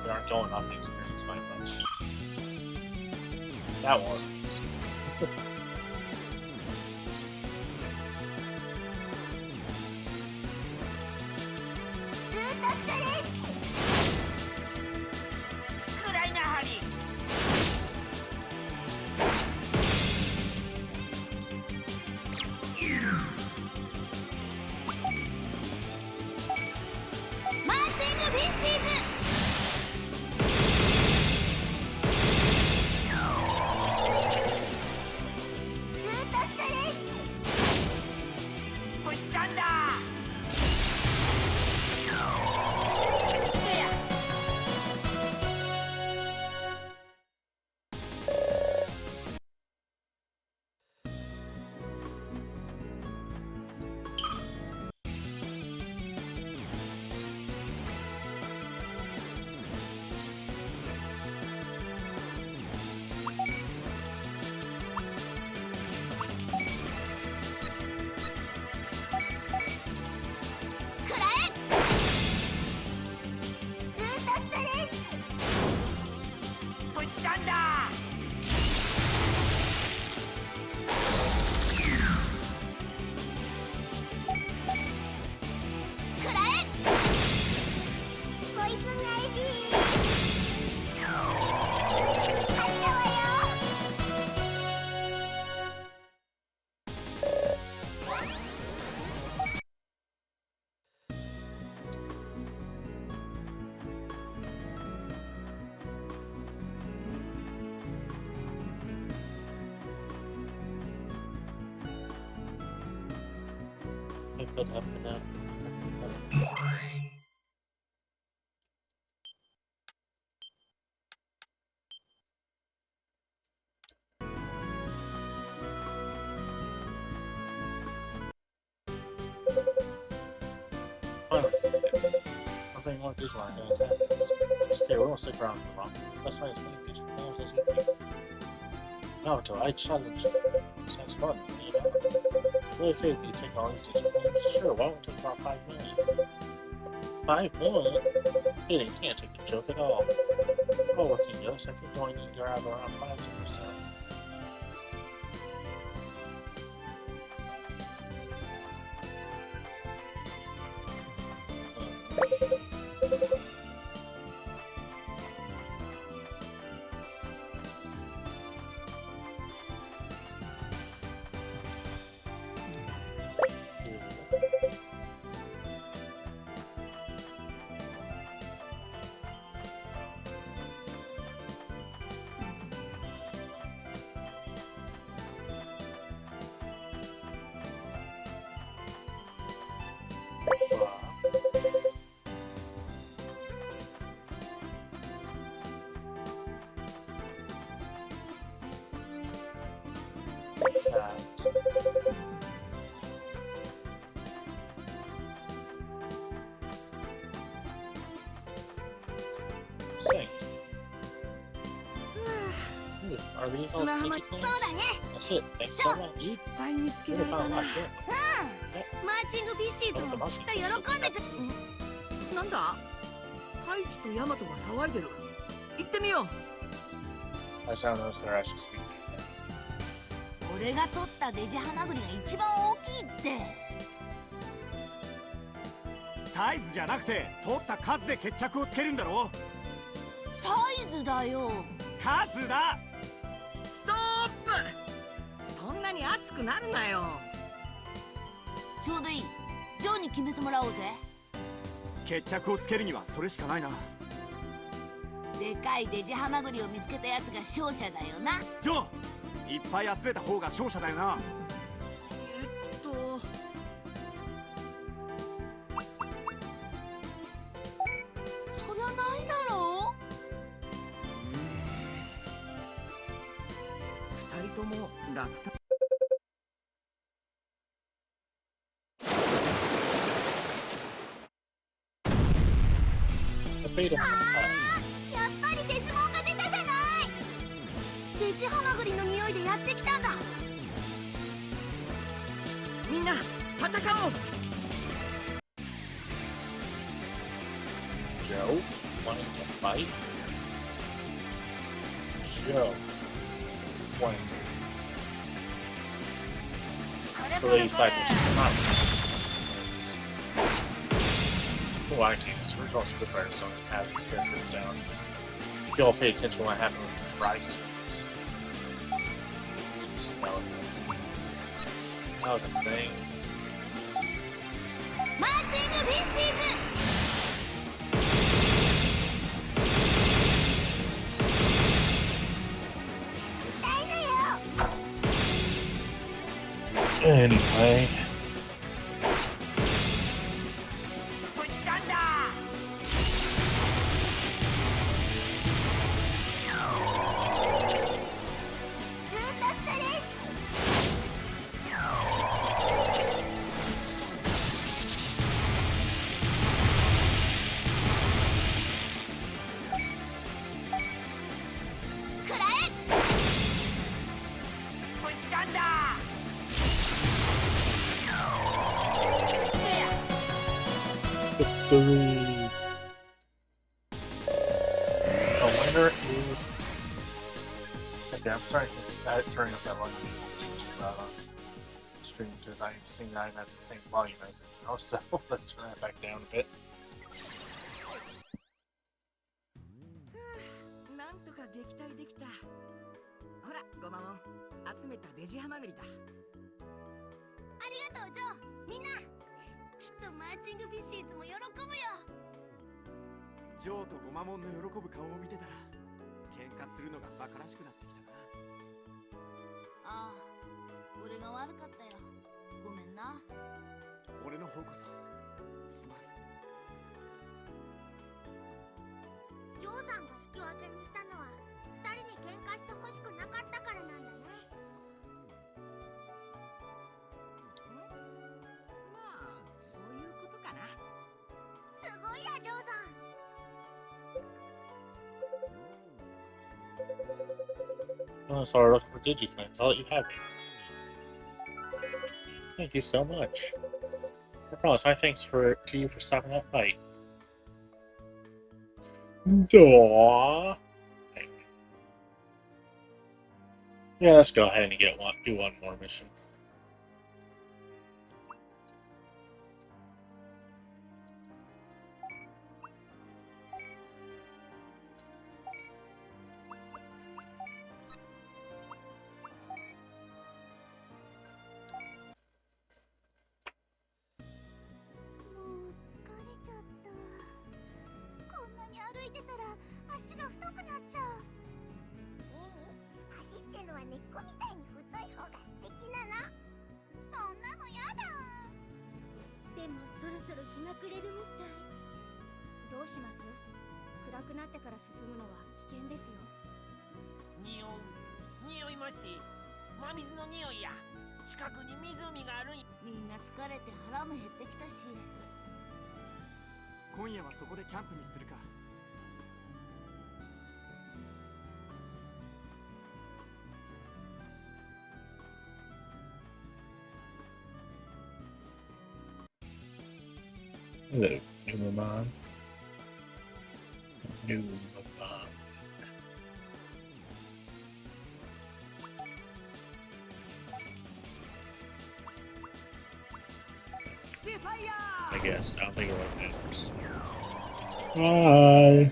We aren't going up the experience by much. That wasn't easy. I could have been out. Digimon are going to attack us. It's okay, we won't stick around for long. Let's find as many Digimon fans as we can. Naruto, I challenge you. Sounds fun, you know? Really okay if you take all these Digimon. Sure, why don't we take about 5 million? 5 million? Hey, you can't take a joke at all. Oh, working ghost, I think you only need to grab around 5%. Sing. Are these all the Digi things? That's it. Thanks so much. いっぱい見つけ We られ found た a な lot, didn't we? マーチングフィッシーズもきっと喜んでくれなんだハイチとヤマトが騒いでる行ってみよう I just now noticed they're actually speaking again. 俺が取ったデジハマグリが一番大きいって。サイズじゃなくて取った数で決着をつけるんだろ。サイズだよ。数だ。ストップそんなに熱くなるなよ。ちょうどいい。ジョーに決めてもらおうぜ。決着をつけるにはそれしかないな。でかいデジハマグリを見つけたやつが勝者だよな。ジョー、いっぱい集めた方が勝者だよな。そりゃないだろう。二人とも落胆。Beta. やっぱりデジモンが出たじゃない。デジハマグリの匂いでやってきたんだ。みんな戦おう。Joe wanting to fight? Joe. When? So they decided to not. Oh, I can't. This original Super Fighters don't have these characters down. If you all pay attention to what happened with these rice skins. Smell it. That was a thing. マーチングフィッシーズ。Anyway. ぶちかんだ。 ぶちかんだ。 Victory! The winner is. Okay, I'm starting to think that turning up that volume on stream because I sing that I'm at the same volume as it, you know, so let's turn that back down a bit. なんとか撃退できた。ほらゴマモン集めたデジハマグリだ。ありがとうジョー。みんなきっとマーチングフィッシーズも喜ぶよ。ジョーとゴマモンの喜ぶ顔を見てたら喧嘩するのがバカらしくなってきたな。ああ、俺が悪かったよ。ごめんな。俺の方こそすまん。ジョーさんが引き分けにしたのは二人に喧嘩してほしくなかったからなんだね。まあそういうことかな。すごいやジョーさん。Oh, so we're looking for Digiflins. I'll let you have it. Thank you so much. I promise, my thanks to you for stopping that fight. Aww. Yeah, let's go ahead and do one more mission.どうします？暗くなってから進むのは危険ですよ。匂います真水の匂いや。近くに湖があるん。みんな疲れて腹も減ってきたし、今夜はそこでキャンプにするか。Hello, Numamon. Numamon. I guess. I don't think it really matters. Bye.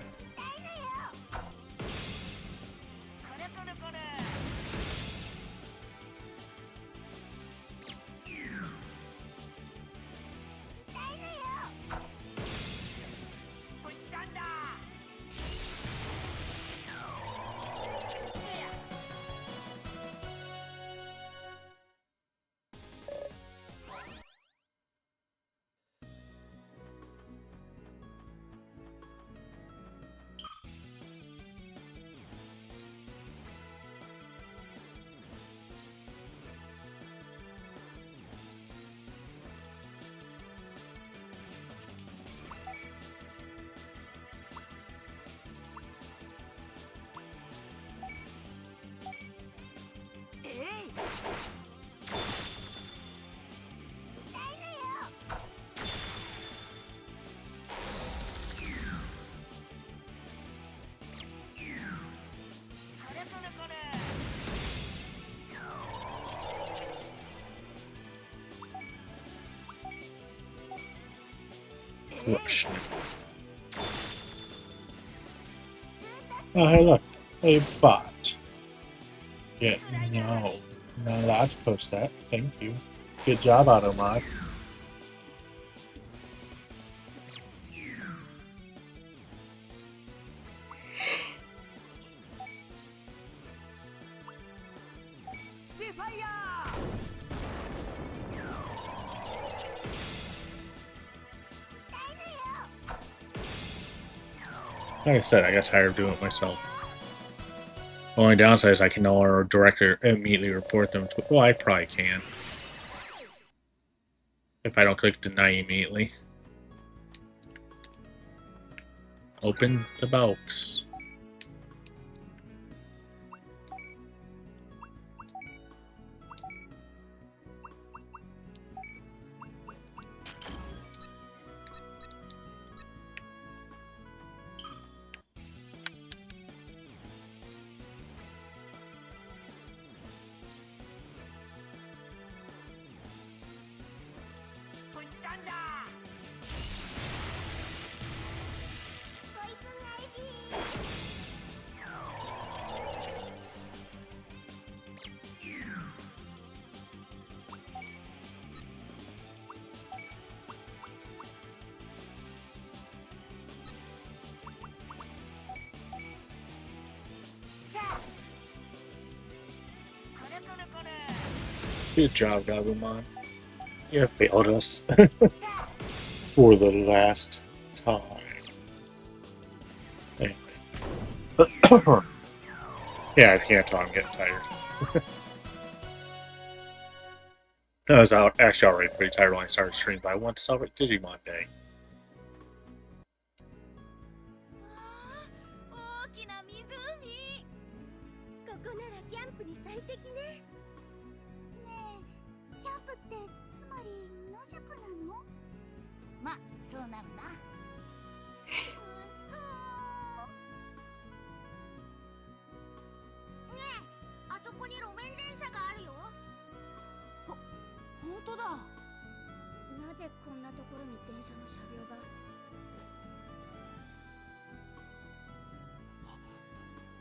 Crush. Oh, hey, look. A bot. Yeah, no. Not allowed to post that. Thank you. Good job, Automod. Like I said, I got tired of doing it myself. The only downside is I can no longer immediately report them to. Well, I probably can. If I don't click deny immediately. Open the box. Good job, Gabumon. You failed us. For the last time. Anyway. Yeah, I can't tell I'm getting tired. I was actually already pretty tired when I started streaming, but I want to celebrate Digimon Day. 大きな湖。ここならキャンプに最適ね。ねえ、キャンプってつまり野宿なの？ま、そうなるな。うそー。ねえ、あそこに路面電車があるよ。本当だ。なぜこんなところに電車の車両が。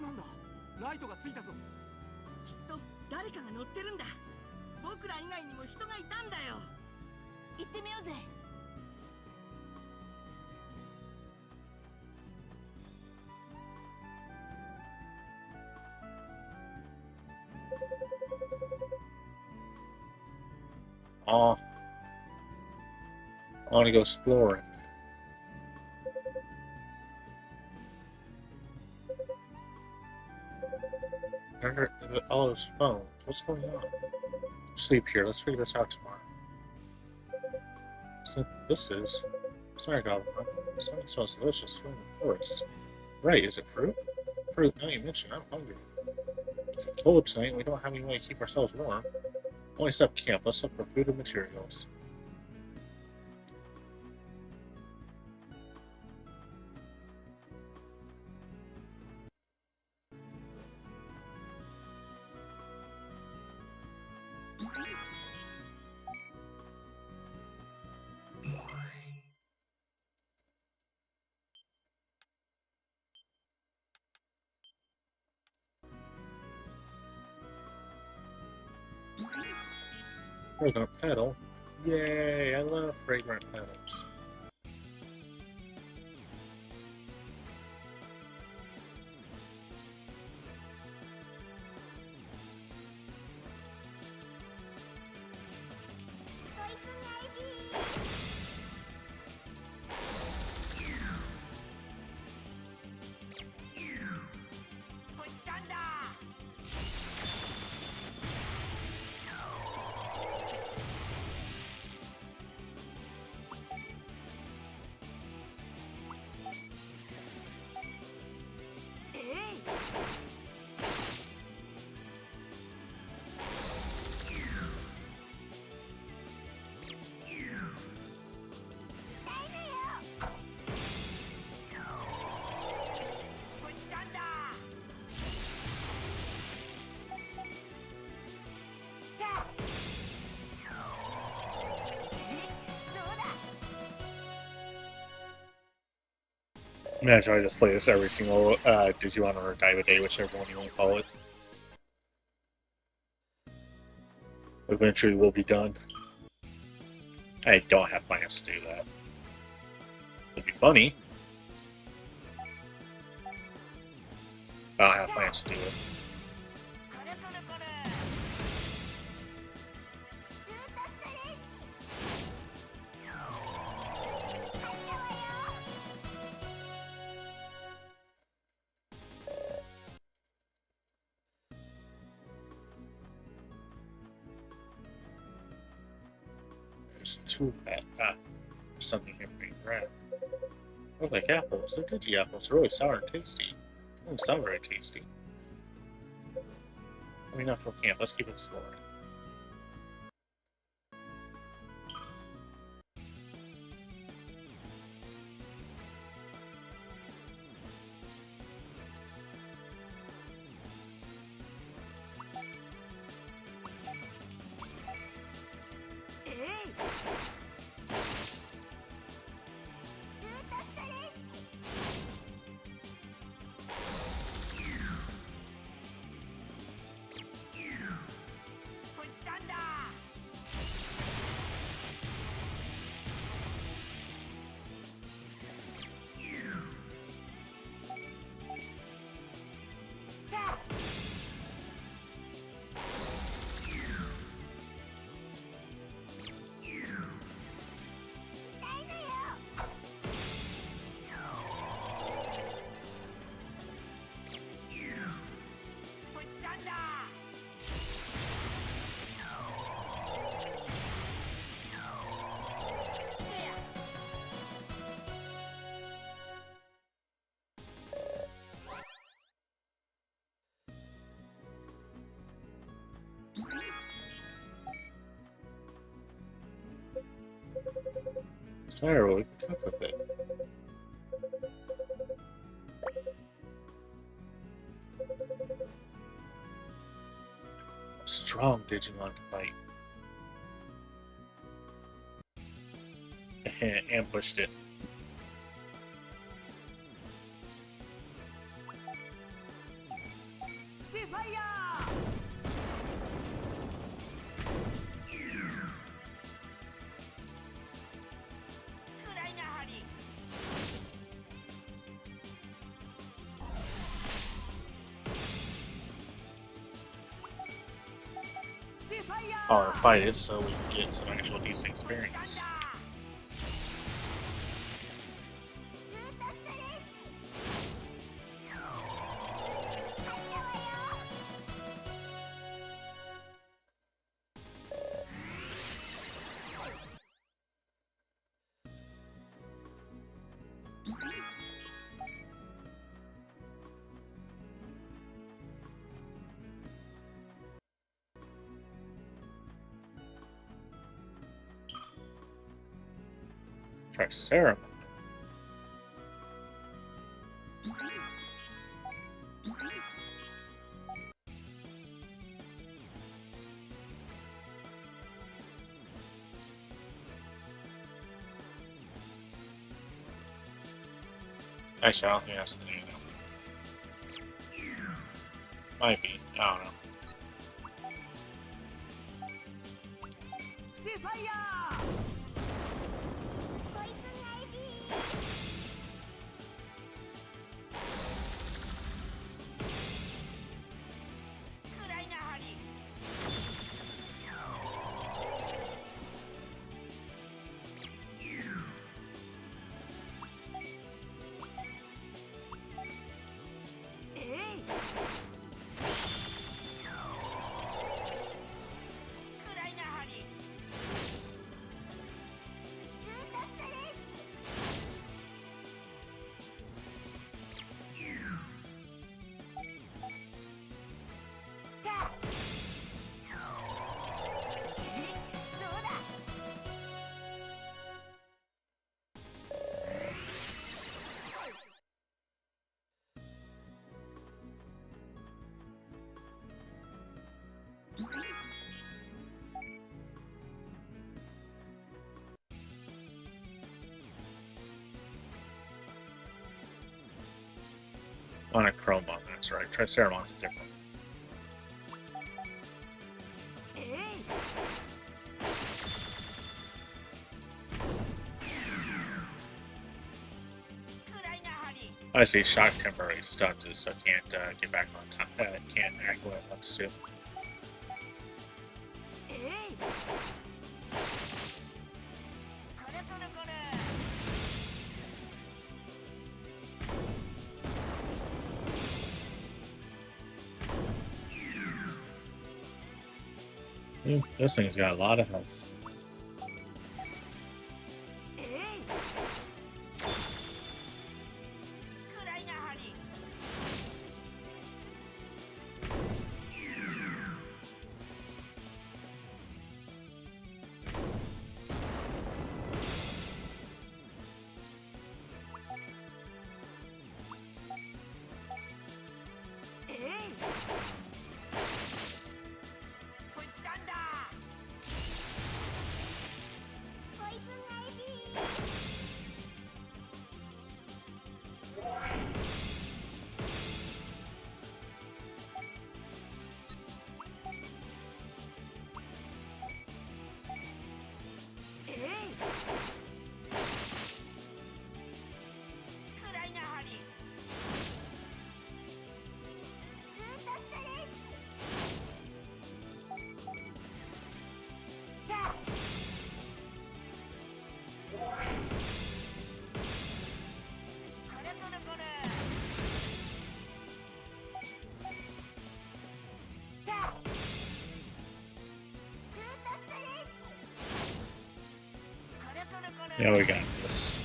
なんだ、ライトがついたぞ。きっと誰かが乗ってるんだ。僕ら以外にも人がいたんだよ。行ってみようぜ。Aw. I want to go exploring. All those phones. What's going on? Sleep here. Let's figure this out tomorrow. So this is. Sorry, Goblin. Something smells delicious. Food in the forest. Right, is it fruit? Fruit, now you mention I'm hungry. It's cold tonight and we don't have any way to keep ourselves warm. Only set up camp. Let's look for food and materials. Fragrant petal? Yay, I love fragrant petals. Imagine I just play this every single Digimon or Dive a Day, whichever one you want to call it. Eventually we'll be done. I don't have plans to do that. It'd be funny. But I don't have plans to do it. There's two something here being red. Look like apples. They're Digi apples. They're really sour and tasty. They don't sound very tasty. Enough for camp. Let's keep exploring. Sarah, we can cook with it. Strong Digimon to fight. Ambushed it. Or fight it so we can get some actual decent experience. Triceramon. Actually, I don't think that's the name though. Might be. I don't know. On a Chromon, that's right. Triceramon's different. I see shock temporary stunted, so can't get back on time. Can't act when it wants to. This thing's got a lot of health. Yeah, we got this.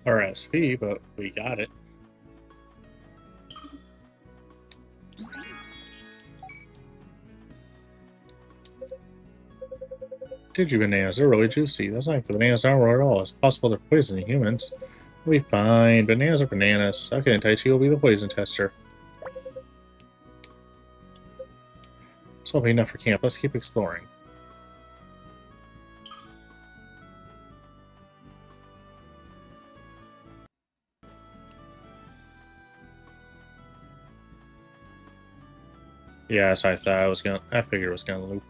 RSV, but we got it. Digi-bananas, they're really juicy. That's not like the bananas are raw at all. It's possible they're poisoning humans. We'll be fine. Bananas are bananas. Okay, Taichi will be the poison tester. So that'll be enough for camp. Let's keep exploring. Yeah, so I thought I figured it was gonna loop.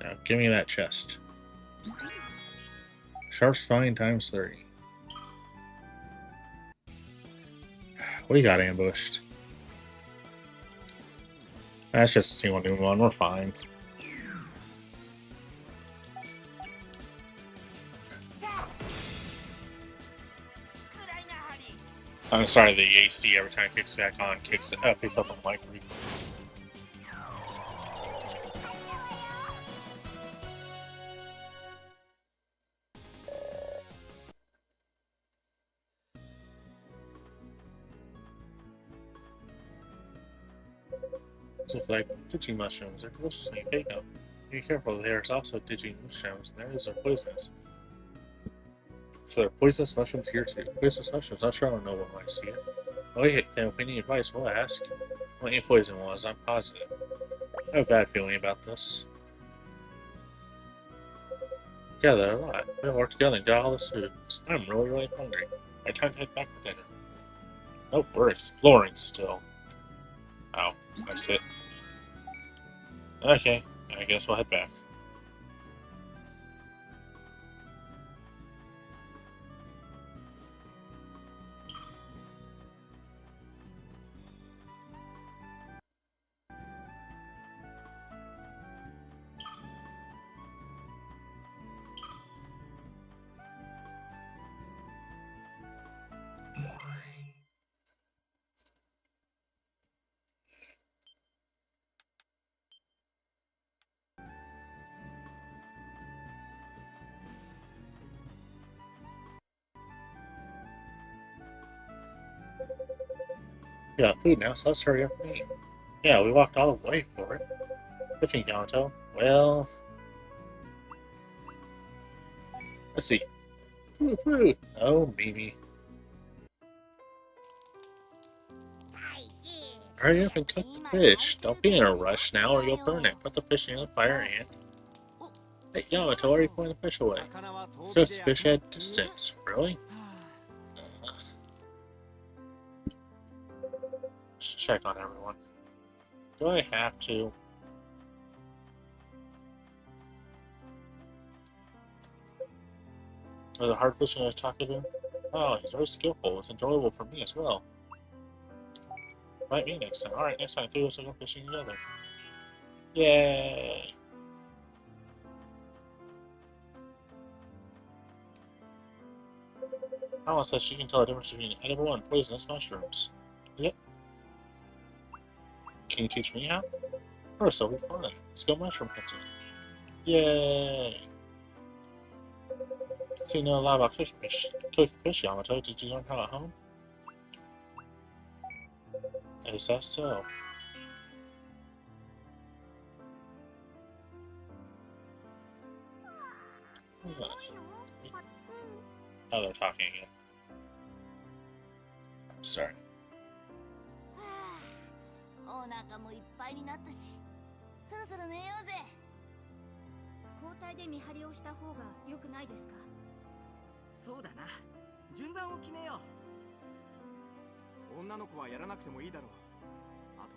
Now give me that chest. Sharp spine times 3. We got ambushed. That's just a single new one. We're fine. I'm sorry, the AC every time it kicks back on picks up on the mic. Just like Digi mushrooms, they're delicious when you bake them. Be careful, there's also Digi mushrooms, and those are poisonous. So there are poisonous mushrooms here too. Poisonous mushrooms, I'm sure I don't know what might see it. Oh yeah, if we need advice, we'll ask. What any poison was, I'm positive. I have a bad feeling about this. Yeah, there are a lot. We all worked together and got all this food. I'm really hungry. My time to head back for dinner. Nope, we're exploring still. Oh, that's it. Okay, I guess we'll head back. We got food now, so let's hurry up and eat. Yeah, we walked all the way for it. I think, Yamato. Well, let's see. Fruit. Oh, Mimi. Hurry up and cook the fish. Don't be in a rush now or you'll burn it. Put the fish in the fire and... Hey, Yamato, why are you pulling the fish away? Cook the fish at distance. Really? Just check on everyone. Do I have to? Are the hard fishing I talked to him? Oh, he's very skillful. It's enjoyable for me as well. Might be next time. Alright, next time, 3 of us will go fishing together. Yay! Alan says she can tell the difference between edible and poisonous mushrooms. Yep. Can you teach me how? Sure, so it'll be fun. Let's go mushroom hunting. Yay! So you know a lot about cooking fish, Yamato. Did you learn how at home? Is that so? Oh, they're talking again. I'm sorry. お腹もいっぱいになったし、そろそろ寝ようぜ。交代で見張りをした方が良くないですか？そうだな。順番を決めよう。女の子はやらなくてもいいだろう。あと、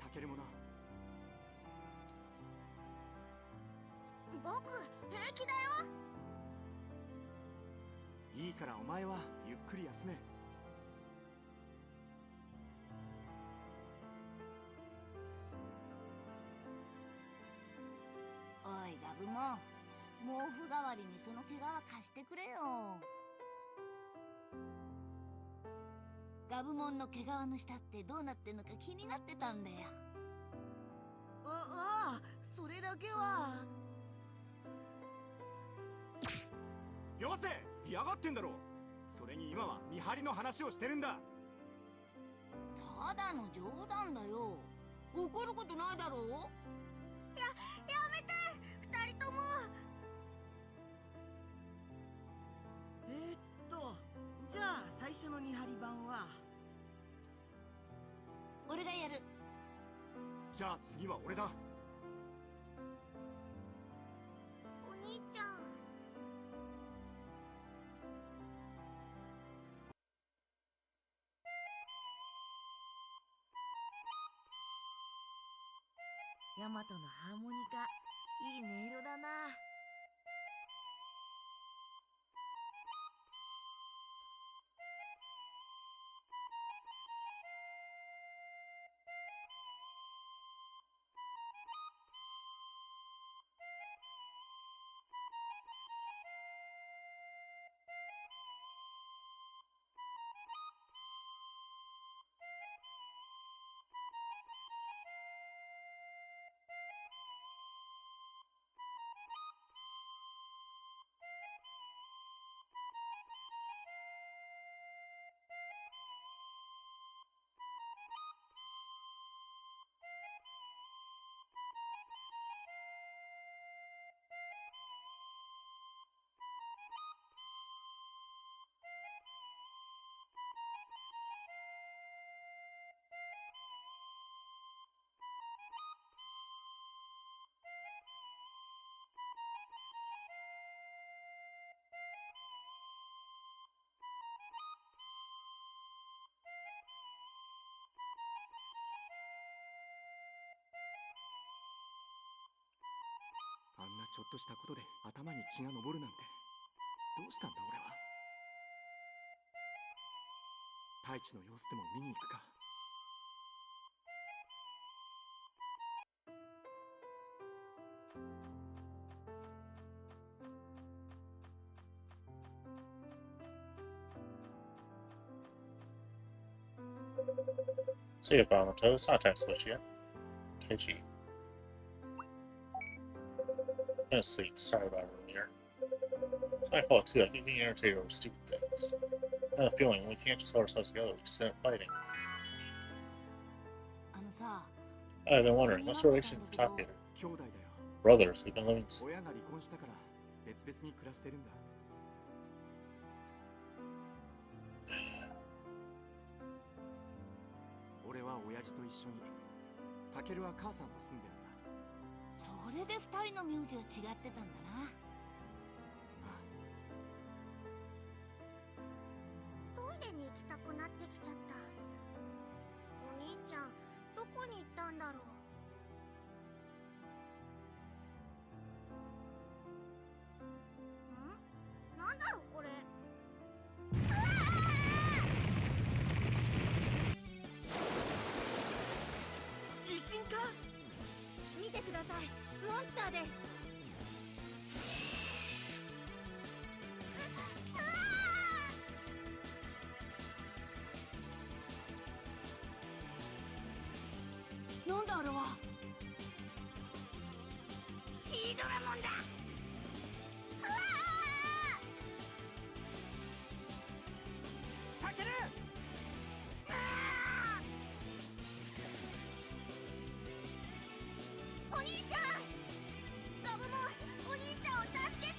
タケルもな。僕、平気だよ。いいからお前はゆっくり休め。おいガブモン、毛布代わりにその怪我は貸してくれよ。ガブモンの毛皮の下ってどうなってんのか気になってたんだよ。ああ、それだけは。よせ、嫌がってんだろ。それに今は見張りの話をしてるんだ。ただの冗談だよ。怒ることないだろう。やめて、二人とも。じゃあ最初の見張り番は俺がやる。じゃあ次は俺だ。お兄ちゃん。ヤマトのハーモニカ、いい音色だな。あんなちょっとしたことで頭に血が上るなんて、どうしたんだ俺は。太一の様子でも見に行くか。See you, Yamato. It's not time to switch yet. Taichi. I'm gonna sleep. Sorry about earlier. It's my fault too. I keep being irritated over stupid things. I have a feeling we can't just hold ourselves together. We just end up fighting. さ、I've been wondering, what's the relation to Takeru? 兄弟だよ。 Brothers, we've been living. 親が離婚したから別々に暮らしてるんだ。俺は親父と一緒に、タケルは母さんと住んでるんだ。それで二人の名字は違ってたんだな。トイレに行きたくなってきちゃった。お兄ちゃん、どこに行ったんだろう。なんだろうこれ。地震か？見てください、モンスターです。なんだあれは。シードラモンだ。タケル！お兄ちゃん、ガブモン、お兄ちゃんを助けて。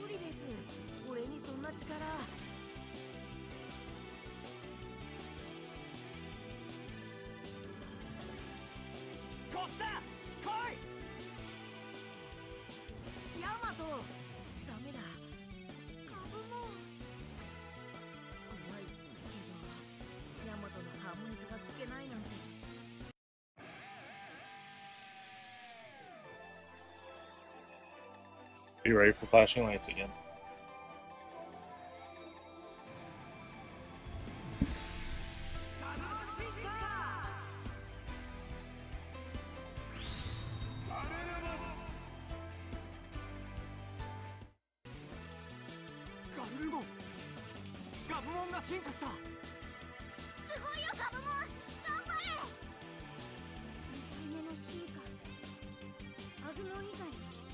無理です。俺にそんな力。こっちだ！来い！ヤマト、ダメだ。ガブモン。怖いけど、ヤマトのハーモニカが吹けないなんて。Be ready for flashing lights again. ガルルモン、ガブモンが進化した。すごいよガブモン、頑張れ。2体目の進化、アグモン以外の進化。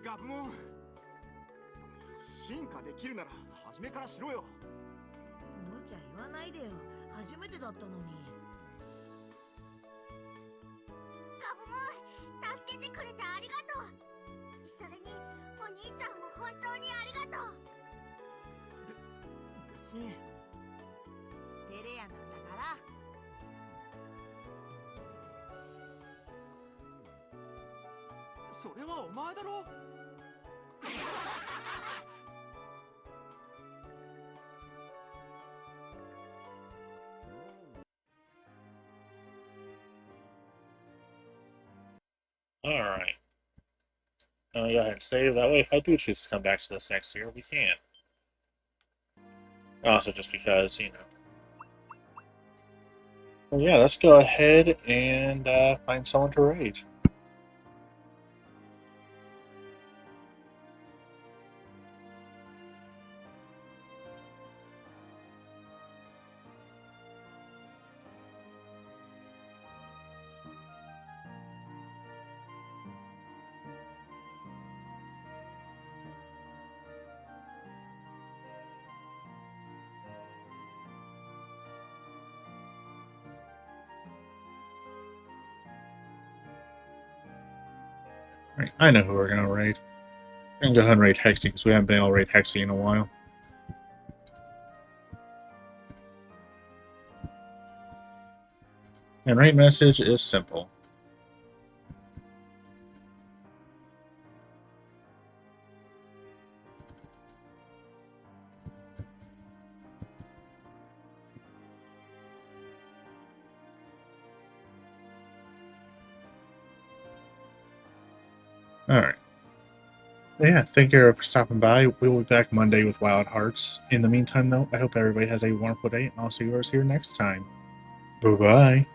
ガブモン、進化できるなら初めからしろよ。無茶言わないでよ、初めてだったのに。ガブモン、助けてくれてありがとう。それにお兄ちゃんも本当にありがとう。別にテレアなんだから。それはお前だろ。Alright. Now go ahead and save. That way, if I do choose to come back to this next year, we can. Also, just because, you know. Well, yeah, let's go ahead and find someone to raid. Right, I know who we're gonna raid. We're gonna go ahead and raid Hexy because we haven't been able to raid Hexy in a while. And raid message is simple. Alright. Yeah, thank you for stopping by. We will be back Monday with Wild Hearts. In the meantime, though, I hope everybody has a wonderful day, and I'll see you guys here next time. Bye-bye.